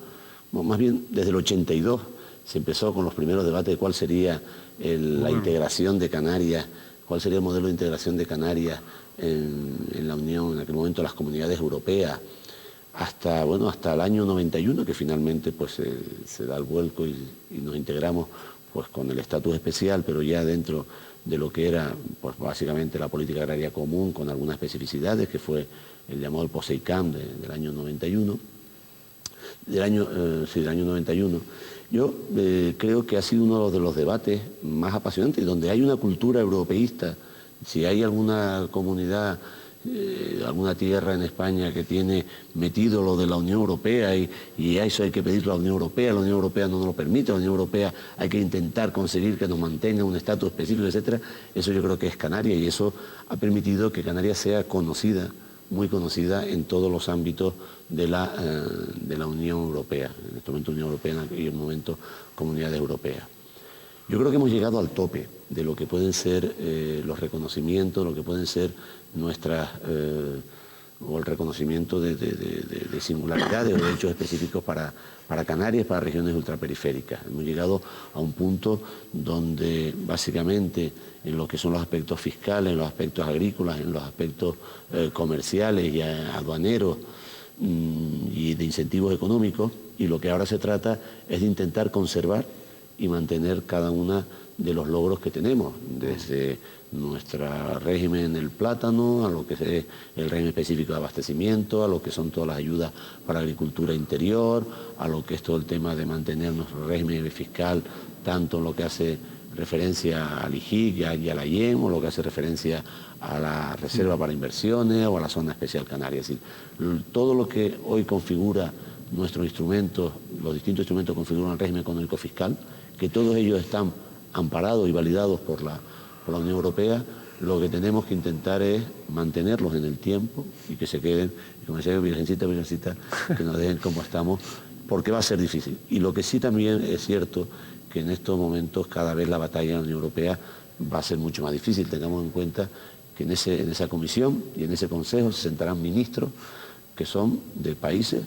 más bien desde el 82, se empezó con los primeros debates de cuál sería la integración de Canarias, cuál sería el modelo de integración de Canarias en la Unión, en aquel momento las comunidades europeas, hasta el año 91, que finalmente pues, se da el vuelco y nos integramos pues, con el estatus especial, pero ya dentro de lo que era pues, básicamente la política agraria común, con algunas especificidades, que fue el llamado el POSEICAM del año 91. Del año 91. Yo creo que ha sido uno de los debates más apasionantes, donde hay una cultura europeísta. Si hay alguna comunidad, alguna tierra en España que tiene metido lo de la Unión Europea y a eso hay que pedirlo a la Unión Europea no nos lo permite, la Unión Europea hay que intentar conseguir que nos mantenga un estatus específico, etcétera, eso yo creo que es Canarias, y eso ha permitido que Canarias sea conocida, muy conocida en todos los ámbitos de la Unión Europea, en este momento Unión Europea y en el momento Comunidades Europeas. Yo creo que hemos llegado al tope de lo que pueden ser los reconocimientos, lo que pueden ser nuestras, o el reconocimiento de singularidades o de derechos específicos para Canarias, para regiones ultraperiféricas. Hemos llegado a un punto donde básicamente en lo que son los aspectos fiscales, en los aspectos agrícolas, en los aspectos comerciales y aduaneros y de incentivos económicos, y lo que ahora se trata es de intentar conservar y mantener cada uno de los logros que tenemos, desde nuestro régimen del plátano, a lo que es el régimen específico de abastecimiento, a lo que son todas las ayudas para agricultura interior, a lo que es todo el tema de mantener nuestro régimen fiscal, tanto en lo que hace referencia al IJIC y a la IEM, o lo que hace referencia a la Reserva para Inversiones o a la Zona Especial Canaria. Es decir, todo lo que hoy configura nuestros instrumentos, los distintos instrumentos configuran el régimen económico fiscal, que todos ellos están amparados y validados por la Unión Europea, lo que tenemos que intentar es mantenerlos en el tiempo y que se queden, y como decía, virgencita, que nos dejen como estamos, porque va a ser difícil. Y lo que sí también es cierto, que en estos momentos cada vez la batalla en la Unión Europea va a ser mucho más difícil. Tengamos en cuenta que en esa comisión y en ese consejo se sentarán ministros que son de países,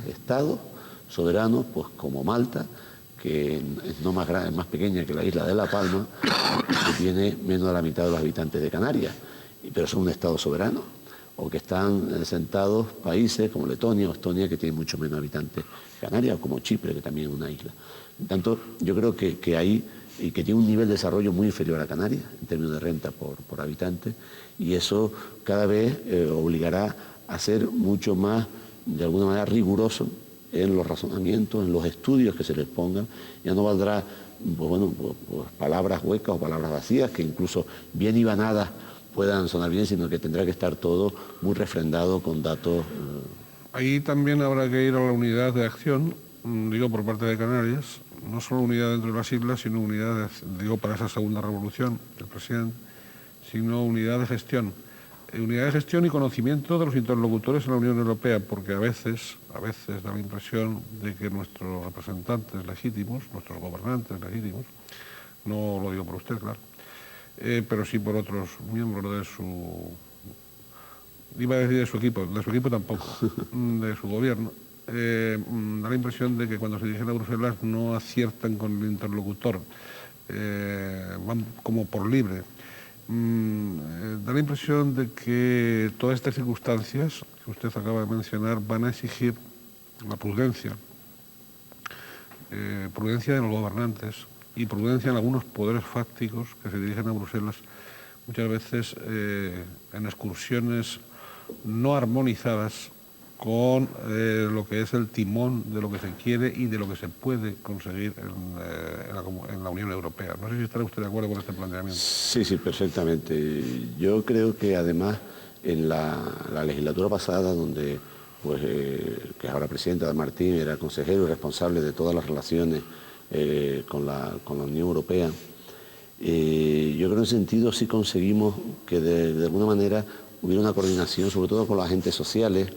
estados soberanos, pues como Malta, que es no más grande, más pequeña que la isla de La Palma, que tiene menos de la mitad de los habitantes de Canarias, pero son un estado soberano. O que están sentados países como Letonia o Estonia, que tienen mucho menos habitantes que Canarias, o como Chipre, que también es una isla. Por tanto, yo creo que hay, y que tiene un nivel de desarrollo muy inferior a Canarias, en términos de renta por habitante, y eso cada vez obligará a ser mucho más, de alguna manera, riguroso en los razonamientos, en los estudios que se les pongan. Ya no valdrá, pues bueno, pues palabras huecas o palabras vacías, que incluso bien hilvanadas puedan sonar bien, sino que tendrá que estar todo muy refrendado con datos. Ahí también habrá que ir a la unidad de acción, digo, por parte de Canarias, no solo unidad dentro de las islas, sino unidad, digo, para esa segunda revolución del presidente, sino unidad de gestión. Unidad de gestión y conocimiento de los interlocutores en la Unión Europea, porque a veces da la impresión de que nuestros representantes legítimos, nuestros gobernantes legítimos, no lo digo por usted, claro, pero sí por otros miembros de su, iba a decir de su equipo tampoco, de su gobierno, da la impresión de que cuando se dirigen a Bruselas no aciertan con el interlocutor, van como por libre. Da la impresión de que todas estas circunstancias que usted acaba de mencionar van a exigir la prudencia de los gobernantes y prudencia en algunos poderes fácticos que se dirigen a Bruselas, muchas veces en excursiones no armonizadas con lo que es el timón de lo que se quiere y de lo que se puede conseguir en la Unión Europea. No sé si estará usted de acuerdo con este planteamiento. Sí, perfectamente. Yo creo que además en la legislatura pasada, donde pues, que ahora presidenta Martín era consejero y responsable de todas las relaciones con la Unión Europea, yo creo que en ese sentido sí conseguimos que de alguna manera hubiera una coordinación, sobre todo con los agentes sociales,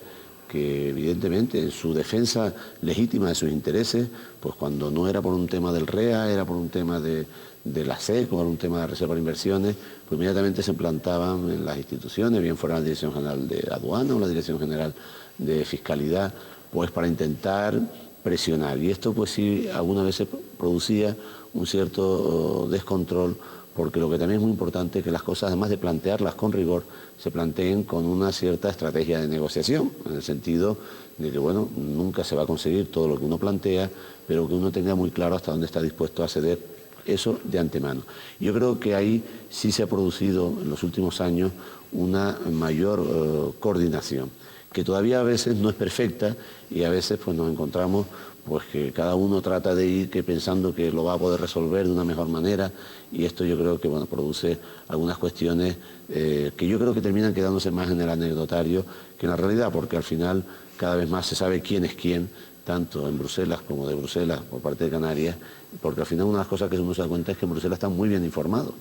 que evidentemente en su defensa legítima de sus intereses, pues cuando no era por un tema del REA, era por un tema de la SEC o por un tema de reserva de inversiones, pues inmediatamente se implantaban en las instituciones, bien fuera la Dirección General de Aduana o la Dirección General de Fiscalidad, pues para intentar presionar. Y esto pues sí algunas veces producía un cierto descontrol, porque lo que también es muy importante es que las cosas, además de plantearlas con rigor, se planteen con una cierta estrategia de negociación, en el sentido de que, bueno, nunca se va a conseguir todo lo que uno plantea, pero que uno tenga muy claro hasta dónde está dispuesto a ceder, eso de antemano. Yo creo que ahí sí se ha producido en los últimos años una mayor coordinación, que todavía a veces no es perfecta y a veces pues nos encontramos pues que cada uno trata de ir pensando que lo va a poder resolver de una mejor manera, y esto yo creo que bueno, produce algunas cuestiones que yo creo que terminan quedándose más en el anecdotario que en la realidad, porque al final cada vez más se sabe quién es quién, tanto en Bruselas como de Bruselas por parte de Canarias, porque al final una de las cosas que uno se da cuenta es que en Bruselas están muy bien informados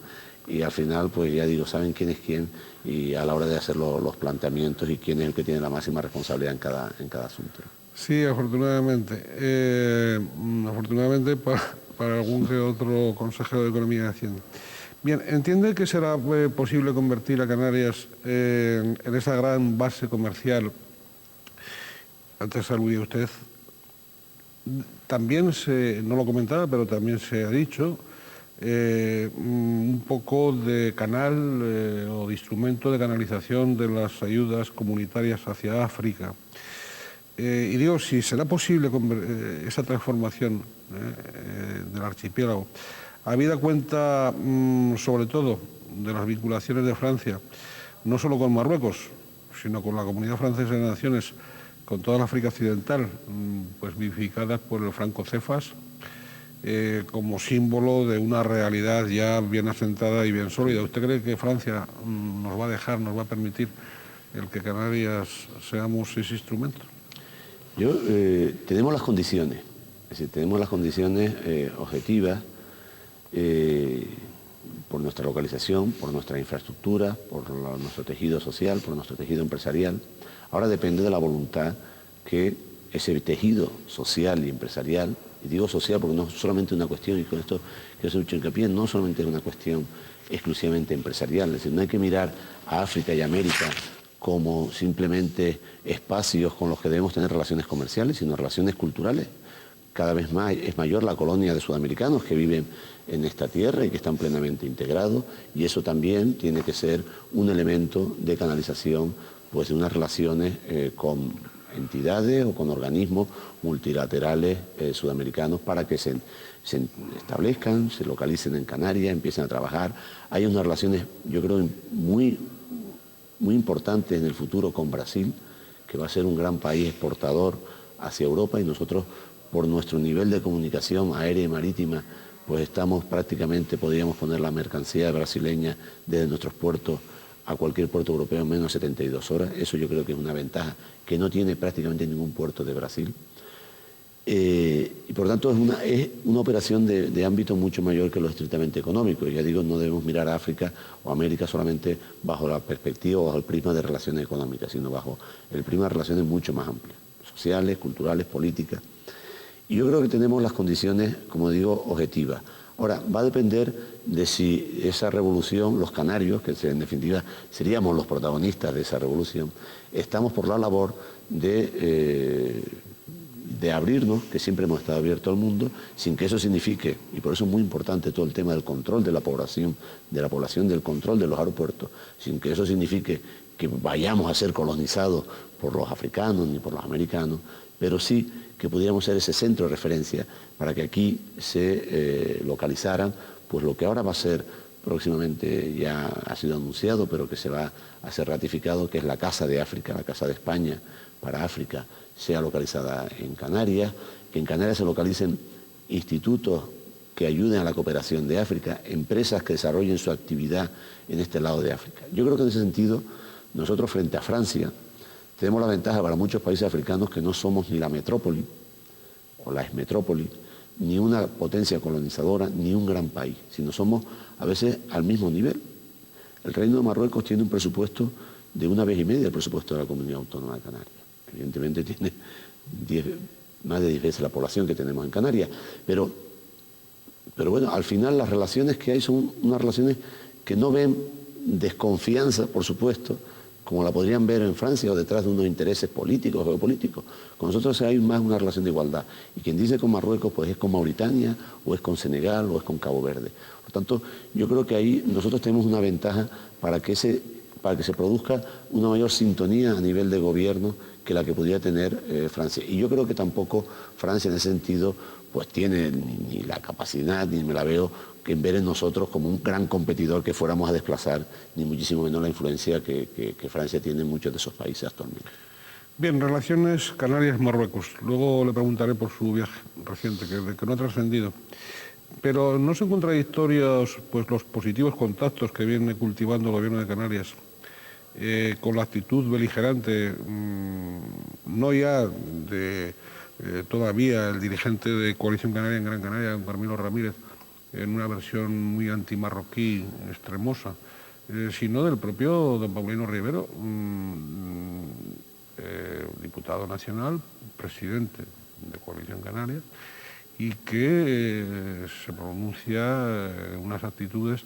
y al final pues ya digo, saben quién es quién y a la hora de hacer los planteamientos y quién es el que tiene la máxima responsabilidad en cada asunto. Sí, afortunadamente. Afortunadamente para algún que otro consejero de Economía y Hacienda. Bien, ¿entiende que será posible convertir a Canarias en esa gran base comercial? Antes aludía usted. También no lo comentaba, pero también se ha dicho, un poco de canal o de instrumento de canalización de las ayudas comunitarias hacia África. Y digo, si será posible esa transformación del archipiélago, habida cuenta sobre todo de las vinculaciones de Francia, no solo con Marruecos, sino con la Comunidad Francesa de Naciones, con toda la África Occidental, pues vivificadas por el Franco Cefas, como símbolo de una realidad ya bien asentada y bien sólida. ¿Usted cree que Francia nos va a dejar, nos va a permitir el que Canarias seamos ese instrumento? Tenemos las condiciones, es decir, tenemos las condiciones objetivas por nuestra localización, por nuestra infraestructura, por nuestro tejido social, por nuestro tejido empresarial. Ahora depende de la voluntad que ese tejido social y empresarial, y digo social porque no es solamente una cuestión, y con esto quiero hacer mucho hincapié, no solamente es una cuestión exclusivamente empresarial, es decir, no hay que mirar a África y América como simplemente espacios con los que debemos tener relaciones comerciales, sino relaciones culturales. Cada vez más es mayor la colonia de sudamericanos que viven en esta tierra y que están plenamente integrados, y eso también tiene que ser un elemento de canalización pues, de unas relaciones con entidades o con organismos multilaterales sudamericanos para que se establezcan, se localicen en Canarias, empiecen a trabajar. Hay unas relaciones, yo creo, muy importantes en el futuro con Brasil, que va a ser un gran país exportador hacia Europa, y nosotros, por nuestro nivel de comunicación aérea y marítima, pues estamos prácticamente, podríamos poner la mercancía brasileña desde nuestros puertos a cualquier puerto europeo en menos de 72 horas. Eso yo creo que es una ventaja que no tiene prácticamente ningún puerto de Brasil. Y por tanto es una operación de ámbito mucho mayor que lo estrictamente económico. Y ya digo, no debemos mirar a África o América solamente bajo la perspectiva o bajo el prisma de relaciones económicas, sino bajo el prisma de relaciones mucho más amplias, sociales, culturales, políticas. Y yo creo que tenemos las condiciones, como digo, objetivas. Ahora, va a depender de si esa revolución, los canarios, que en definitiva seríamos los protagonistas de esa revolución, estamos por la labor de abrirnos, que siempre hemos estado abiertos al mundo, sin que eso signifique, y por eso es muy importante todo el tema del control de la población, del control de los aeropuertos, sin que eso signifique que vayamos a ser colonizados por los africanos ni por los americanos, pero sí que pudiéramos ser ese centro de referencia para que aquí se localizaran pues lo que ahora va a ser próximamente, ya ha sido anunciado, pero que se va a ser ratificado, que es la Casa de África, la Casa de España para África, sea localizada en Canarias, que en Canarias se localicen institutos que ayuden a la cooperación de África, empresas que desarrollen su actividad en este lado de África. Yo creo que en ese sentido, nosotros frente a Francia, tenemos la ventaja para muchos países africanos que no somos ni la metrópoli, o la exmetrópoli, ni una potencia colonizadora, ni un gran país, sino somos a veces al mismo nivel. El Reino de Marruecos tiene un presupuesto de 1,5 veces el presupuesto de la Comunidad Autónoma de Canarias. Evidentemente tiene más de 10 veces la población que tenemos en Canarias, pero bueno, al final las relaciones que hay son unas relaciones que no ven desconfianza, por supuesto, como la podrían ver en Francia o detrás de unos intereses políticos o geopolíticos. Con nosotros hay más una relación de igualdad. Y quien dice con Marruecos, pues es con Mauritania, o es con Senegal, o es con Cabo Verde. Por tanto, yo creo que ahí nosotros tenemos una ventaja para que se produzca una mayor sintonía a nivel de gobierno que la que pudiera tener Francia. Y yo creo que tampoco Francia en ese sentido pues tiene ni la capacidad, ni me la veo, que en ver en nosotros como un gran competidor que fuéramos a desplazar, ni muchísimo menos la influencia que Francia tiene en muchos de esos países actualmente. Bien, relaciones Canarias-Marruecos. Luego le preguntaré por su viaje reciente, que no ha trascendido. Pero ¿no son contradictorios pues, los positivos contactos que viene cultivando el gobierno de Canarias con la actitud beligerante, no ya de todavía el dirigente de Coalición Canaria en Gran Canaria, don Carmelo Ramírez, en una versión muy antimarroquí, extremosa, sino del propio don Paulino Rivero, diputado nacional, presidente de Coalición Canaria, y que se pronuncia en unas actitudes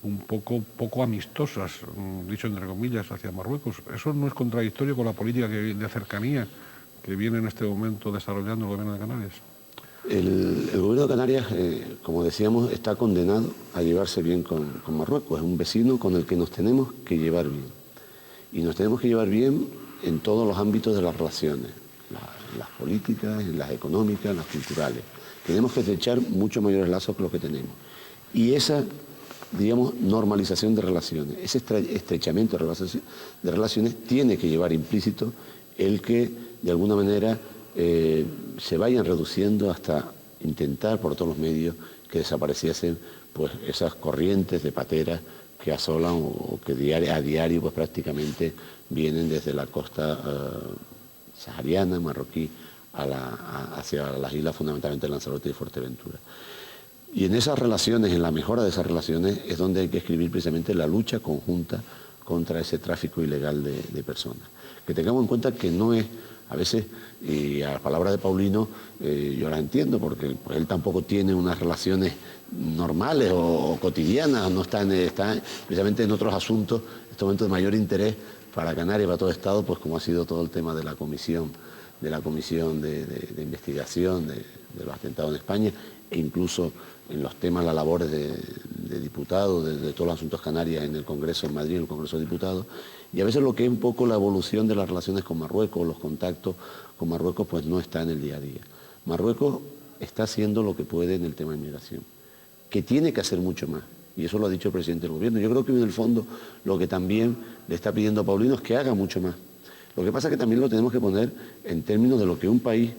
un poco amistosas, dicho entre comillas, hacia Marruecos. ¿Eso no es contradictorio con la política de cercanía que viene en este momento desarrollando el gobierno de Canarias? El gobierno de Canarias, como decíamos, está condenado a llevarse bien con Marruecos. Es un vecino con el que nos tenemos que llevar bien. Y nos tenemos que llevar bien en todos los ámbitos de las relaciones, las políticas, las económicas, las culturales. Tenemos que estrechar mucho mayores lazos que los que tenemos. Y esa, digamos, normalización de relaciones, ese estrechamiento de relaciones tiene que llevar implícito el que, de alguna manera, se vayan reduciendo hasta intentar por todos los medios que desapareciesen pues, esas corrientes de pateras que asolan o que a diario pues, prácticamente vienen desde la costa sahariana, marroquí, hacia las islas fundamentalmente de Lanzarote y Fuerteventura. Y en esas relaciones, en la mejora de esas relaciones, es donde hay que escribir precisamente la lucha conjunta contra ese tráfico ilegal de personas. Que tengamos en cuenta que no es, a veces, y a la palabra de Paulino, yo las entiendo, porque pues, él tampoco tiene unas relaciones normales o cotidianas, no está precisamente en otros asuntos, en estos momentos de mayor interés para Canarias, para todo el Estado, pues como ha sido todo el tema de la comisión de investigación de los atentados en España, e incluso en los temas, las labores de diputados, de todos los asuntos Canarias en el Congreso en Madrid, en el Congreso de Diputados, y a veces lo que es un poco la evolución de las relaciones con Marruecos, los contactos con Marruecos, pues no está en el día a día. Marruecos está haciendo lo que puede en el tema de inmigración, que tiene que hacer mucho más, y eso lo ha dicho el presidente del gobierno. Yo creo que en el fondo lo que también le está pidiendo a Paulino es que haga mucho más. Lo que pasa es que también lo tenemos que poner en términos de lo que un país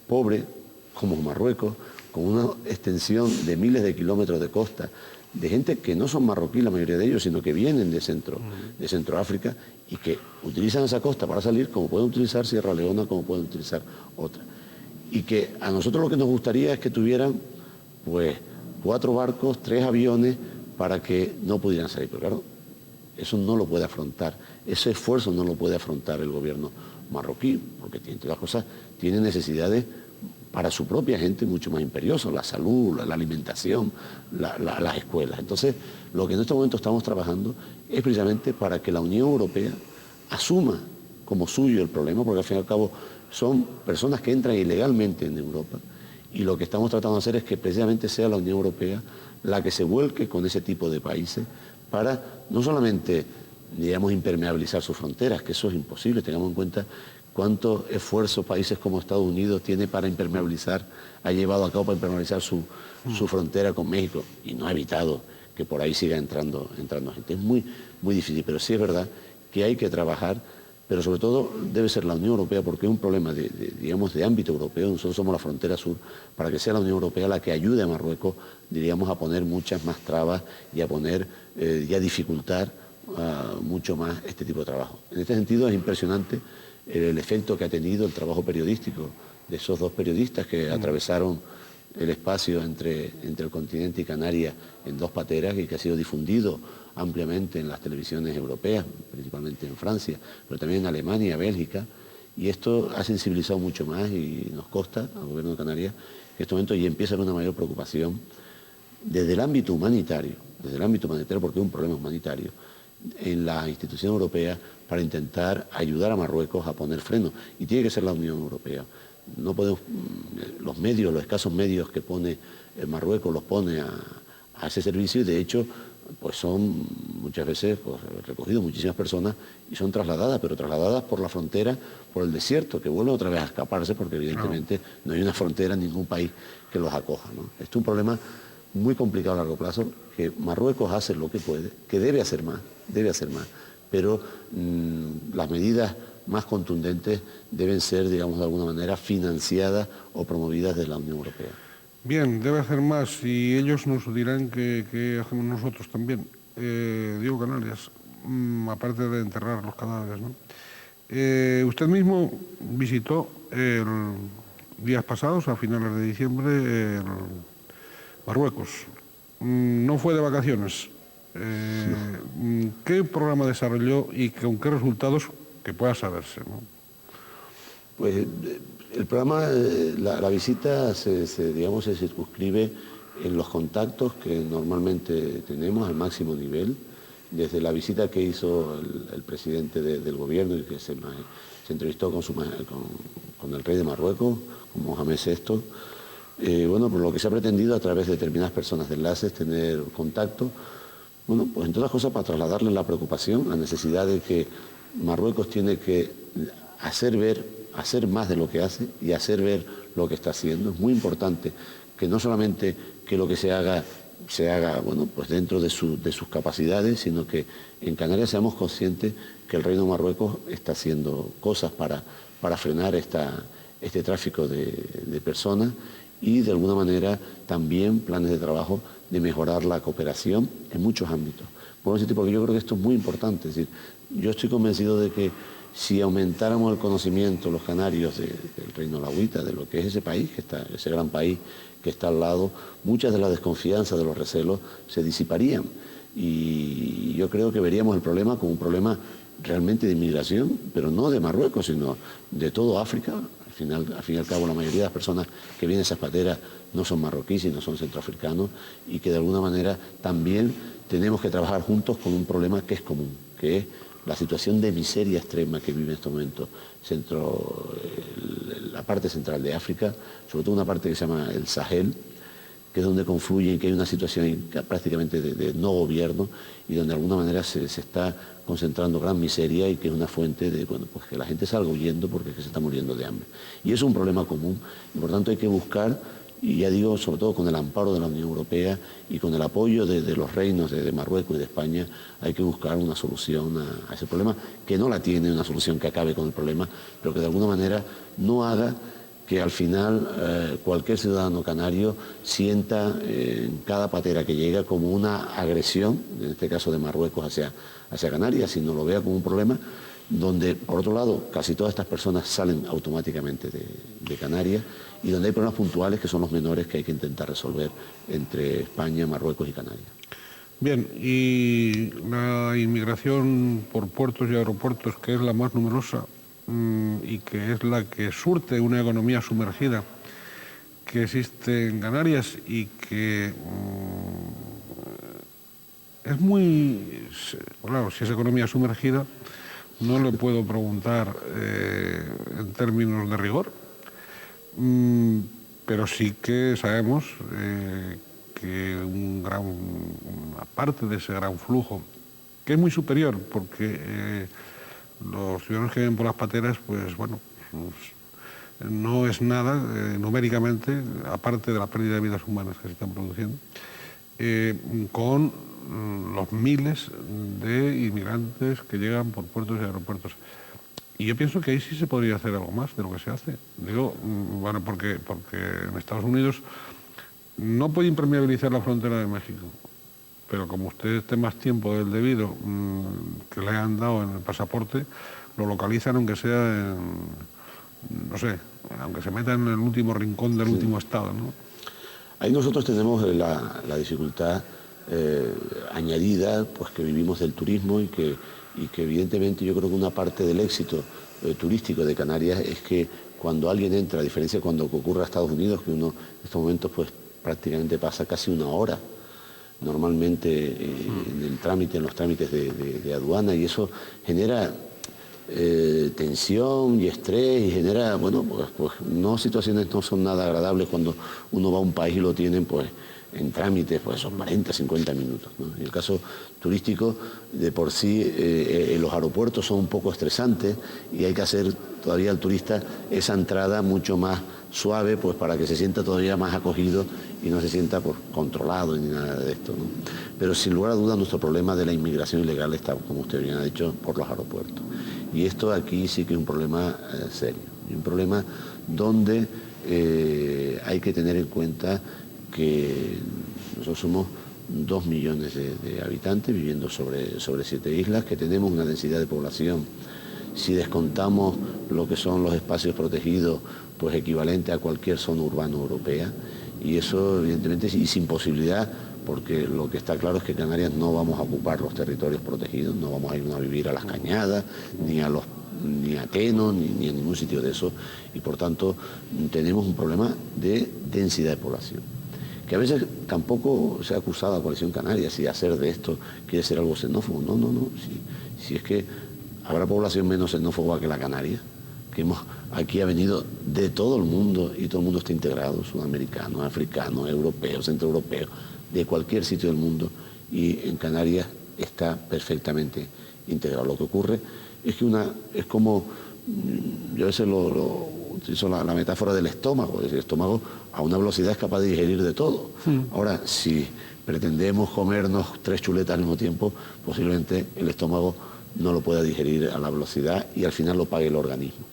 pobre como Marruecos, con una extensión de miles de kilómetros de costa, de gente que no son marroquíes la mayoría de ellos, sino que vienen de Centroáfrica y que utilizan esa costa para salir, como pueden utilizar Sierra Leona, como pueden utilizar otra. Y que a nosotros lo que nos gustaría es que tuvieran pues 4 barcos, 3 aviones para que no pudieran salir. Pero claro, eso no lo puede afrontar, ese esfuerzo no lo puede afrontar el gobierno marroquí, porque entre las cosas tiene necesidades para su propia gente mucho más imperiosas, la salud, la alimentación, las escuelas. Entonces, lo que en este momento estamos trabajando es precisamente para que la Unión Europea asuma como suyo el problema, porque al fin y al cabo son personas que entran ilegalmente en Europa, y lo que estamos tratando de hacer es que precisamente sea la Unión Europea la que se vuelque con ese tipo de países para no solamente, digamos, impermeabilizar sus fronteras, que eso es imposible, tengamos en cuenta cuánto esfuerzo países como Estados Unidos tiene para impermeabilizar, ha llevado a cabo para impermeabilizar su frontera con México, y no ha evitado que por ahí siga entrando gente. Es muy difícil, pero sí es verdad que hay que trabajar, pero sobre todo debe ser la Unión Europea, porque es un problema digamos, de ámbito europeo. Nosotros somos la frontera sur, para que sea la Unión Europea la que ayude a Marruecos, diríamos, a poner muchas más trabas y a poner y a dificultar mucho más este tipo de trabajo. En este sentido es impresionante el efecto que ha tenido el trabajo periodístico de esos 2 periodistas que atravesaron el espacio entre el continente y Canarias en 2 pateras, y que ha sido difundido ampliamente en las televisiones europeas, principalmente en Francia, pero también en Alemania, Bélgica, y esto ha sensibilizado mucho más, y nos consta al gobierno de Canarias que en este momento ya empieza a haber una mayor preocupación desde el ámbito humanitario, porque es un problema humanitario, en la institución europea, para intentar ayudar a Marruecos a poner freno, y tiene que ser la Unión Europea. No podemos, los medios, los escasos medios que pone Marruecos, los pone a ese servicio, y de hecho pues son muchas veces pues, recogidos muchísimas personas y son trasladadas, pero trasladadas por la frontera, por el desierto, que vuelven otra vez a escaparse, porque evidentemente no hay una frontera en ningún país que los acoja, ¿no? Esto es un problema muy complicado a largo plazo, que Marruecos hace lo que puede, que debe hacer más, pero las medidas más contundentes deben ser, digamos, de alguna manera financiadas o promovidas desde la Unión Europea. Bien, debe hacer más, y ellos nos dirán qué hacemos nosotros también. Diego Canarias, aparte de enterrar los cadáveres, ¿no? Usted mismo visitó días pasados, a finales de diciembre, Marruecos. No fue de vacaciones. ¿Qué programa desarrolló y con qué resultados, que pueda saberse, ¿no? Pues el programa, la visita digamos, se circunscribe en los contactos que normalmente tenemos al máximo nivel, desde la visita que hizo el presidente del gobierno, y que se entrevistó con el rey de Marruecos, con Mohamed VI. Bueno, por lo que se ha pretendido a través de determinadas personas de enlaces tener contacto, bueno, pues en todas las cosas para trasladarles la preocupación, la necesidad de que Marruecos tiene que hacer más de lo que hace y hacer ver lo que está haciendo. Es muy importante que no solamente que lo que se haga, bueno, pues dentro de sus capacidades, sino que en Canarias seamos conscientes que el Reino de Marruecos está haciendo cosas para frenar este tráfico de personas, y de alguna manera también planes de trabajo de mejorar la cooperación en muchos ámbitos. Porque yo creo que esto es muy importante. Es decir, yo estoy convencido de que si aumentáramos el conocimiento los canarios del Reino Alauita, de lo que es ese país, ese gran país que está al lado, muchas de las desconfianzas, de los recelos, se disiparían. Y yo creo que veríamos el problema como un problema realmente de inmigración, pero no de Marruecos, sino de todo África. Al fin y al cabo, la mayoría de las personas que vienen a esas pateras no son marroquíes, sino son centroafricanos, y que de alguna manera también tenemos que trabajar juntos con un problema que es común, que es la situación de miseria extrema que vive en estos momentos la parte central de África, sobre todo una parte que se llama el Sahel, que es donde confluyen, que hay una situación prácticamente de no gobierno y donde de alguna manera se está concentrando gran miseria y que es una fuente de, bueno, pues que la gente salga huyendo porque es que se está muriendo de hambre. Y eso es un problema común y por tanto hay que buscar, y ya digo, sobre todo con el amparo de la Unión Europea y con el apoyo de los reinos de Marruecos y de España, hay que buscar una solución a ese problema, que no la tiene, una solución que acabe con el problema, pero que de alguna manera no haga que al final cualquier ciudadano canario sienta en cada patera que llega como una agresión, en este caso de Marruecos hacia Canarias, sino lo vea como un problema donde, por otro lado, casi todas estas personas salen automáticamente de Canarias y donde hay problemas puntuales que son los menores que hay que intentar resolver entre España, Marruecos y Canarias. Bien, y la inmigración por puertos y aeropuertos, que es la más numerosa y que es la que surte una economía sumergida que existe en Canarias y que es muy... Claro, si es economía sumergida, no le puedo preguntar en términos de rigor, pero sí que sabemos que una parte de ese gran flujo, que es muy superior, porque los ciudadanos que viven por las pateras, pues bueno, pues, no es nada numéricamente, aparte de la pérdida de vidas humanas que se están produciendo, con los miles de inmigrantes que llegan por puertos y aeropuertos. Y yo pienso que ahí sí se podría hacer algo más de lo que se hace. Digo, bueno, porque en Estados Unidos no puede impermeabilizar la frontera de México, pero como usted esté más tiempo del debido que le han dado en el pasaporte, lo localizan aunque sea en, no sé, aunque se meta en el último rincón del último estado, ¿no? Ahí nosotros tenemos la dificultad añadida, pues que vivimos del turismo y que evidentemente yo creo que una parte del éxito turístico de Canarias es que cuando alguien entra, a diferencia de cuando ocurre a Estados Unidos, que uno en estos momentos pues prácticamente pasa casi una hora normalmente en los trámites de aduana, y eso genera tensión y estrés y genera, bueno, pues no, situaciones no son nada agradables cuando uno va a un país y lo tienen pues en trámites, pues son 40, 50 minutos, ¿no? En el caso turístico, de por sí, los aeropuertos son un poco estresantes y hay que hacer todavía al turista esa entrada mucho más suave, pues para que se sienta todavía más acogido y no se sienta pues controlado ni nada de esto, ¿no? Pero sin lugar a dudas nuestro problema de la inmigración ilegal está, como usted bien ha dicho, por los aeropuertos. Y esto aquí sí que es un problema serio, y un problema donde hay que tener en cuenta que nosotros somos 2 millones de habitantes viviendo sobre 7 islas, que tenemos una densidad de población, si descontamos lo que son los espacios protegidos, pues equivalente a cualquier zona urbana europea, y eso evidentemente y sin posibilidad, porque lo que está claro es que Canarias no vamos a ocupar los territorios protegidos, no vamos a irnos a vivir a las Cañadas, ni a Teno, ni a ningún sitio de eso, y por tanto tenemos un problema de densidad de población, que a veces tampoco se ha acusado a Coalición Canaria si hacer de esto quiere ser algo xenófobo. No, si es que habrá población menos xenófoba que la canaria, que aquí ha venido de todo el mundo y todo el mundo está integrado, sudamericanos, africanos, europeos, centroeuropeos, de cualquier sitio del mundo, y en Canarias está perfectamente integrado. Lo que ocurre es que es como, yo a veces utilizo la metáfora del estómago, es decir, el estómago a una velocidad es capaz de digerir de todo. Ahora, si pretendemos comernos 3 chuletas al mismo tiempo, posiblemente el estómago no lo pueda digerir a la velocidad y al final lo pague el organismo.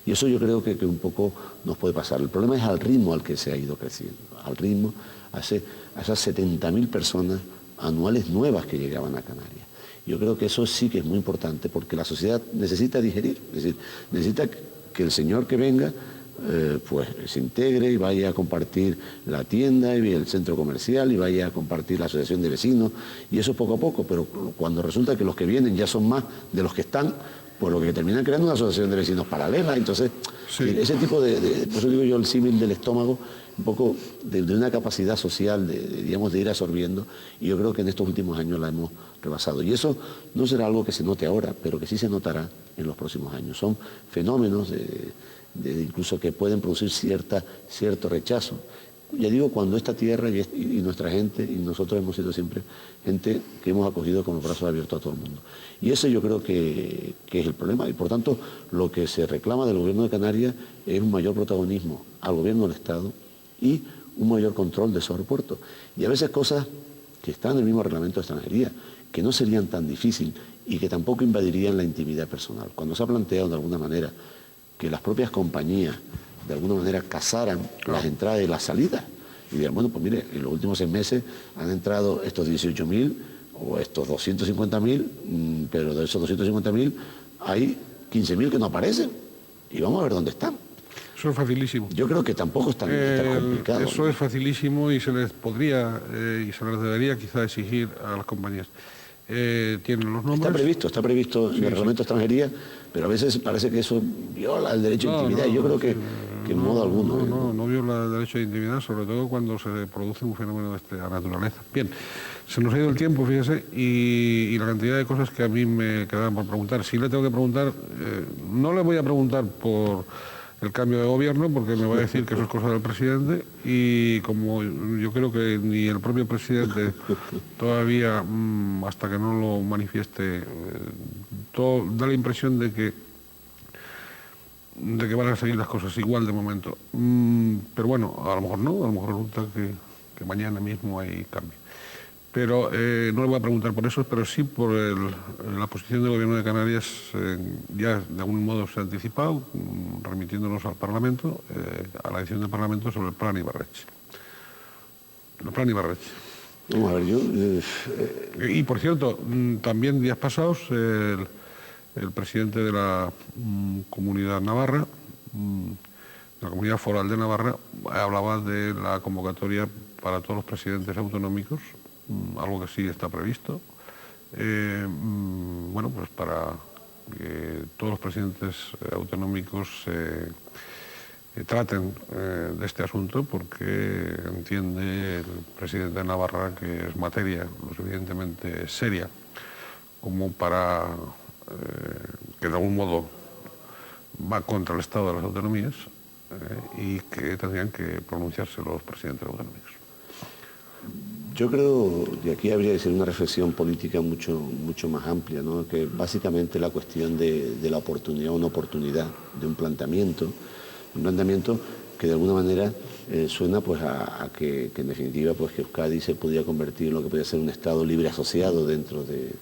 Y eso yo creo que un poco nos puede pasar. El problema es al ritmo al que se ha ido creciendo, al ritmo a esas 70.000 personas anuales nuevas que llegaban a Canarias. Yo creo que eso sí que es muy importante porque la sociedad necesita digerir, es decir, necesita que el señor que venga pues se integre y vaya a compartir la tienda y el centro comercial y vaya a compartir la asociación de vecinos, y eso poco a poco, pero cuando resulta que los que vienen ya son más de los que están, pues lo que terminan creando una asociación de vecinos paralela. Entonces, sí. ese tipo por eso digo yo el símil del estómago, un poco de una capacidad social digamos, de ir absorbiendo, y yo creo que en estos últimos años la hemos rebasado. Y eso no será algo que se note ahora, pero que sí se notará en los próximos años. Son fenómenos incluso que pueden producir cierto rechazo. Ya digo, cuando esta tierra y nuestra gente, y nosotros hemos sido siempre gente que hemos acogido con los brazos abiertos a todo el mundo. Y eso yo creo que es el problema. Y por tanto, lo que se reclama del gobierno de Canarias es un mayor protagonismo al gobierno del Estado y un mayor control de esos aeropuertos. Y a veces cosas que están en el mismo reglamento de extranjería, que no serían tan difíciles y que tampoco invadirían la intimidad personal. Cuando se ha planteado de alguna manera que las propias compañías de alguna manera casaran las entradas y las salidas. Y dirán, bueno, pues mire, en los últimos 6 meses han entrado estos 18.000 o estos 250.000, pero de esos 250.000 hay 15.000 que no aparecen. Y vamos a ver dónde están. Eso es facilísimo. Yo creo que tampoco es tan complicado. Eso es facilísimo y se les podría y se les debería quizá exigir a las compañías. Tienen los nombres. Está previsto en el reglamento de extranjería, pero a veces parece que eso viola el derecho de intimidad. Yo creo que en modo alguno. No viola el derecho de intimidad, sobre todo cuando se produce un fenómeno de esta naturaleza. Bien, se nos ha ido el tiempo, fíjese, y la cantidad de cosas que a mí me quedaban por preguntar. Sí le tengo que preguntar, no le voy a preguntar por el cambio de gobierno, porque me va a decir que eso es cosa del presidente, y como yo creo que ni el propio presidente todavía, hasta que no lo manifieste, da la impresión de que van a seguir las cosas igual de momento. Pero bueno, a lo mejor no, a lo mejor resulta que mañana mismo hay cambio. Pero no le voy a preguntar por eso, pero sí por la posición del Gobierno de Canarias. Ya de algún modo se ha anticipado, remitiéndonos al Parlamento, a la decisión del Parlamento sobre el Plan Ibarretxe. El Plan Ibarretxe. Vamos a ver, Y por cierto, también días pasados, el presidente de la Comunidad Navarra, la Comunidad Foral de Navarra, hablaba de la convocatoria para todos los presidentes autonómicos, algo que sí está previsto, bueno, pues para que todos los presidentes autonómicos traten de este asunto, porque entiende el presidente de Navarra que es materia lo suficientemente seria como para que de algún modo va contra el Estado de las autonomías y que tendrían que pronunciarse los presidentes autonómicos. Yo creo que aquí habría que ser una reflexión política mucho más amplia, ¿no? Que básicamente la cuestión de la oportunidad o no oportunidad de un planteamiento que de alguna manera suena pues a que en definitiva pues que Euskadi se podía convertir en lo que podía ser un Estado libre asociado dentro de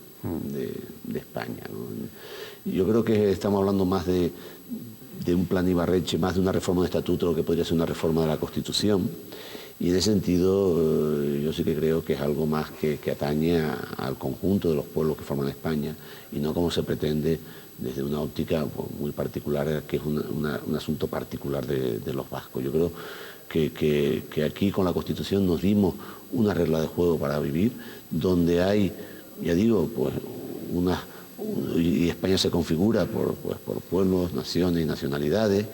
España, ¿no? Yo creo que estamos hablando más de un plan Ibarretxe, más de una reforma de estatuto, lo que podría ser una reforma de la Constitución. Y en ese sentido yo sí que creo que es algo más que atañe al conjunto de los pueblos que forman España y no como se pretende desde una óptica pues, muy particular, que es un asunto particular de los vascos. Yo creo que aquí con la Constitución nos dimos una regla de juego para vivir, donde hay, ya digo, pues y España se configura por pueblos, naciones y nacionalidades,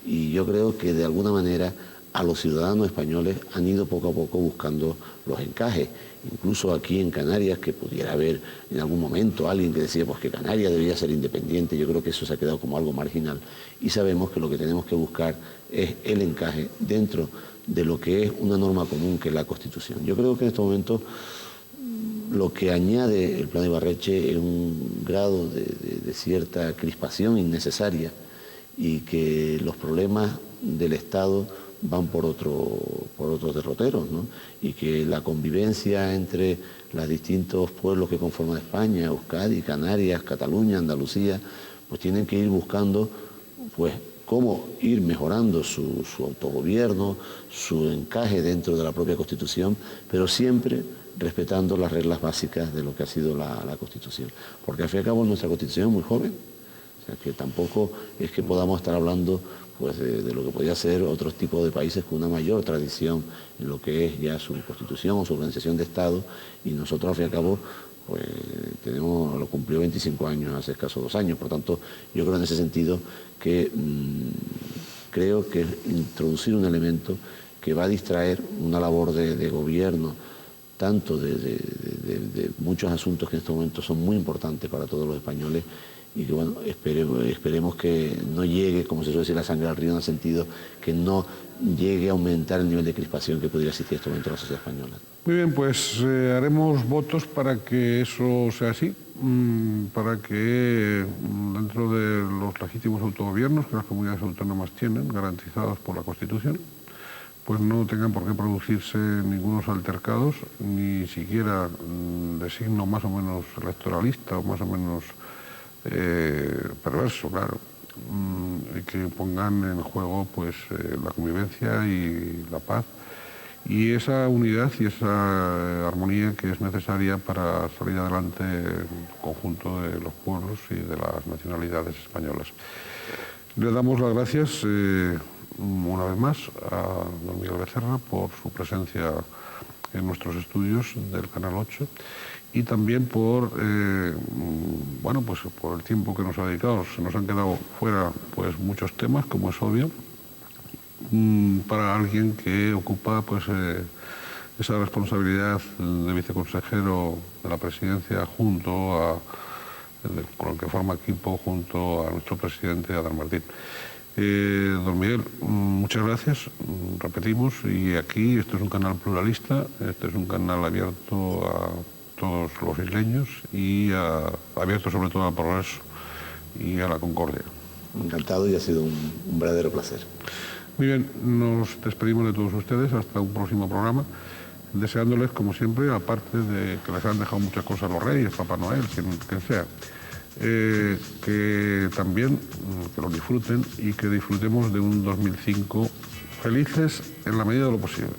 y yo creo que de alguna manera a los ciudadanos españoles han ido poco a poco buscando los encajes. Incluso aquí en Canarias, que pudiera haber en algún momento alguien que decía pues, que Canarias debería ser independiente, yo creo que eso se ha quedado como algo marginal. Y sabemos que lo que tenemos que buscar es el encaje dentro de lo que es una norma común, que es la Constitución. Yo creo que en estos momentos lo que añade el plan Ibarretxe es un grado de cierta crispación innecesaria y que los problemas del Estado van por otros derroteros, ¿no? Y que la convivencia entre los distintos pueblos que conforman España, Euskadi, Canarias, Cataluña, Andalucía, pues tienen que ir buscando pues cómo ir mejorando su autogobierno, su encaje dentro de la propia Constitución, pero siempre respetando las reglas básicas de lo que ha sido la Constitución. Porque al fin y al cabo nuestra Constitución es muy joven, o sea que tampoco es que podamos estar hablando pues de lo que podría ser otros tipos de países con una mayor tradición en lo que es ya su constitución o su organización de Estado, y nosotros al fin y al cabo pues lo cumplió 25 años hace escasos 2 años. Por tanto, yo creo en ese sentido que creo que introducir un elemento que va a distraer una labor de gobierno, tanto de muchos asuntos que en estos momentos son muy importantes para todos los españoles, y que bueno, esperemos que no llegue, como se suele decir, la sangre al río, en el sentido que no llegue a aumentar el nivel de crispación que pudiera existir en este momento en la sociedad española. Muy bien, pues haremos votos para que eso sea así, para que dentro de los legítimos autogobiernos que las comunidades autónomas tienen, garantizados por la Constitución, pues no tengan por qué producirse ningunos altercados, ni siquiera de signo más o menos electoralista o más o menos perverso, claro, que pongan en juego pues la convivencia y la paz y esa unidad y esa armonía que es necesaria para salir adelante el conjunto de los pueblos y de las nacionalidades españolas. Le damos las gracias una vez más a don Miguel Becerra por su presencia en nuestros estudios del Canal 8 y también por bueno, pues por el tiempo que nos ha dedicado. Se nos han quedado fuera pues muchos temas, como es obvio, para alguien que ocupa pues esa responsabilidad de viceconsejero de la presidencia con el que forma equipo junto a nuestro presidente Adán Martín. Don Miguel, muchas gracias, repetimos, y aquí esto es un canal pluralista, este es un canal abierto a todos los isleños y abierto sobre todo al progreso y a la concordia. Encantado y ha sido un verdadero placer. Muy bien, nos despedimos de todos ustedes hasta un próximo programa, deseándoles, como siempre, aparte de que les han dejado muchas cosas los Reyes, Papá Noel, quien sea, que también que lo disfruten y que disfrutemos de un 2005 felices en la medida de lo posible.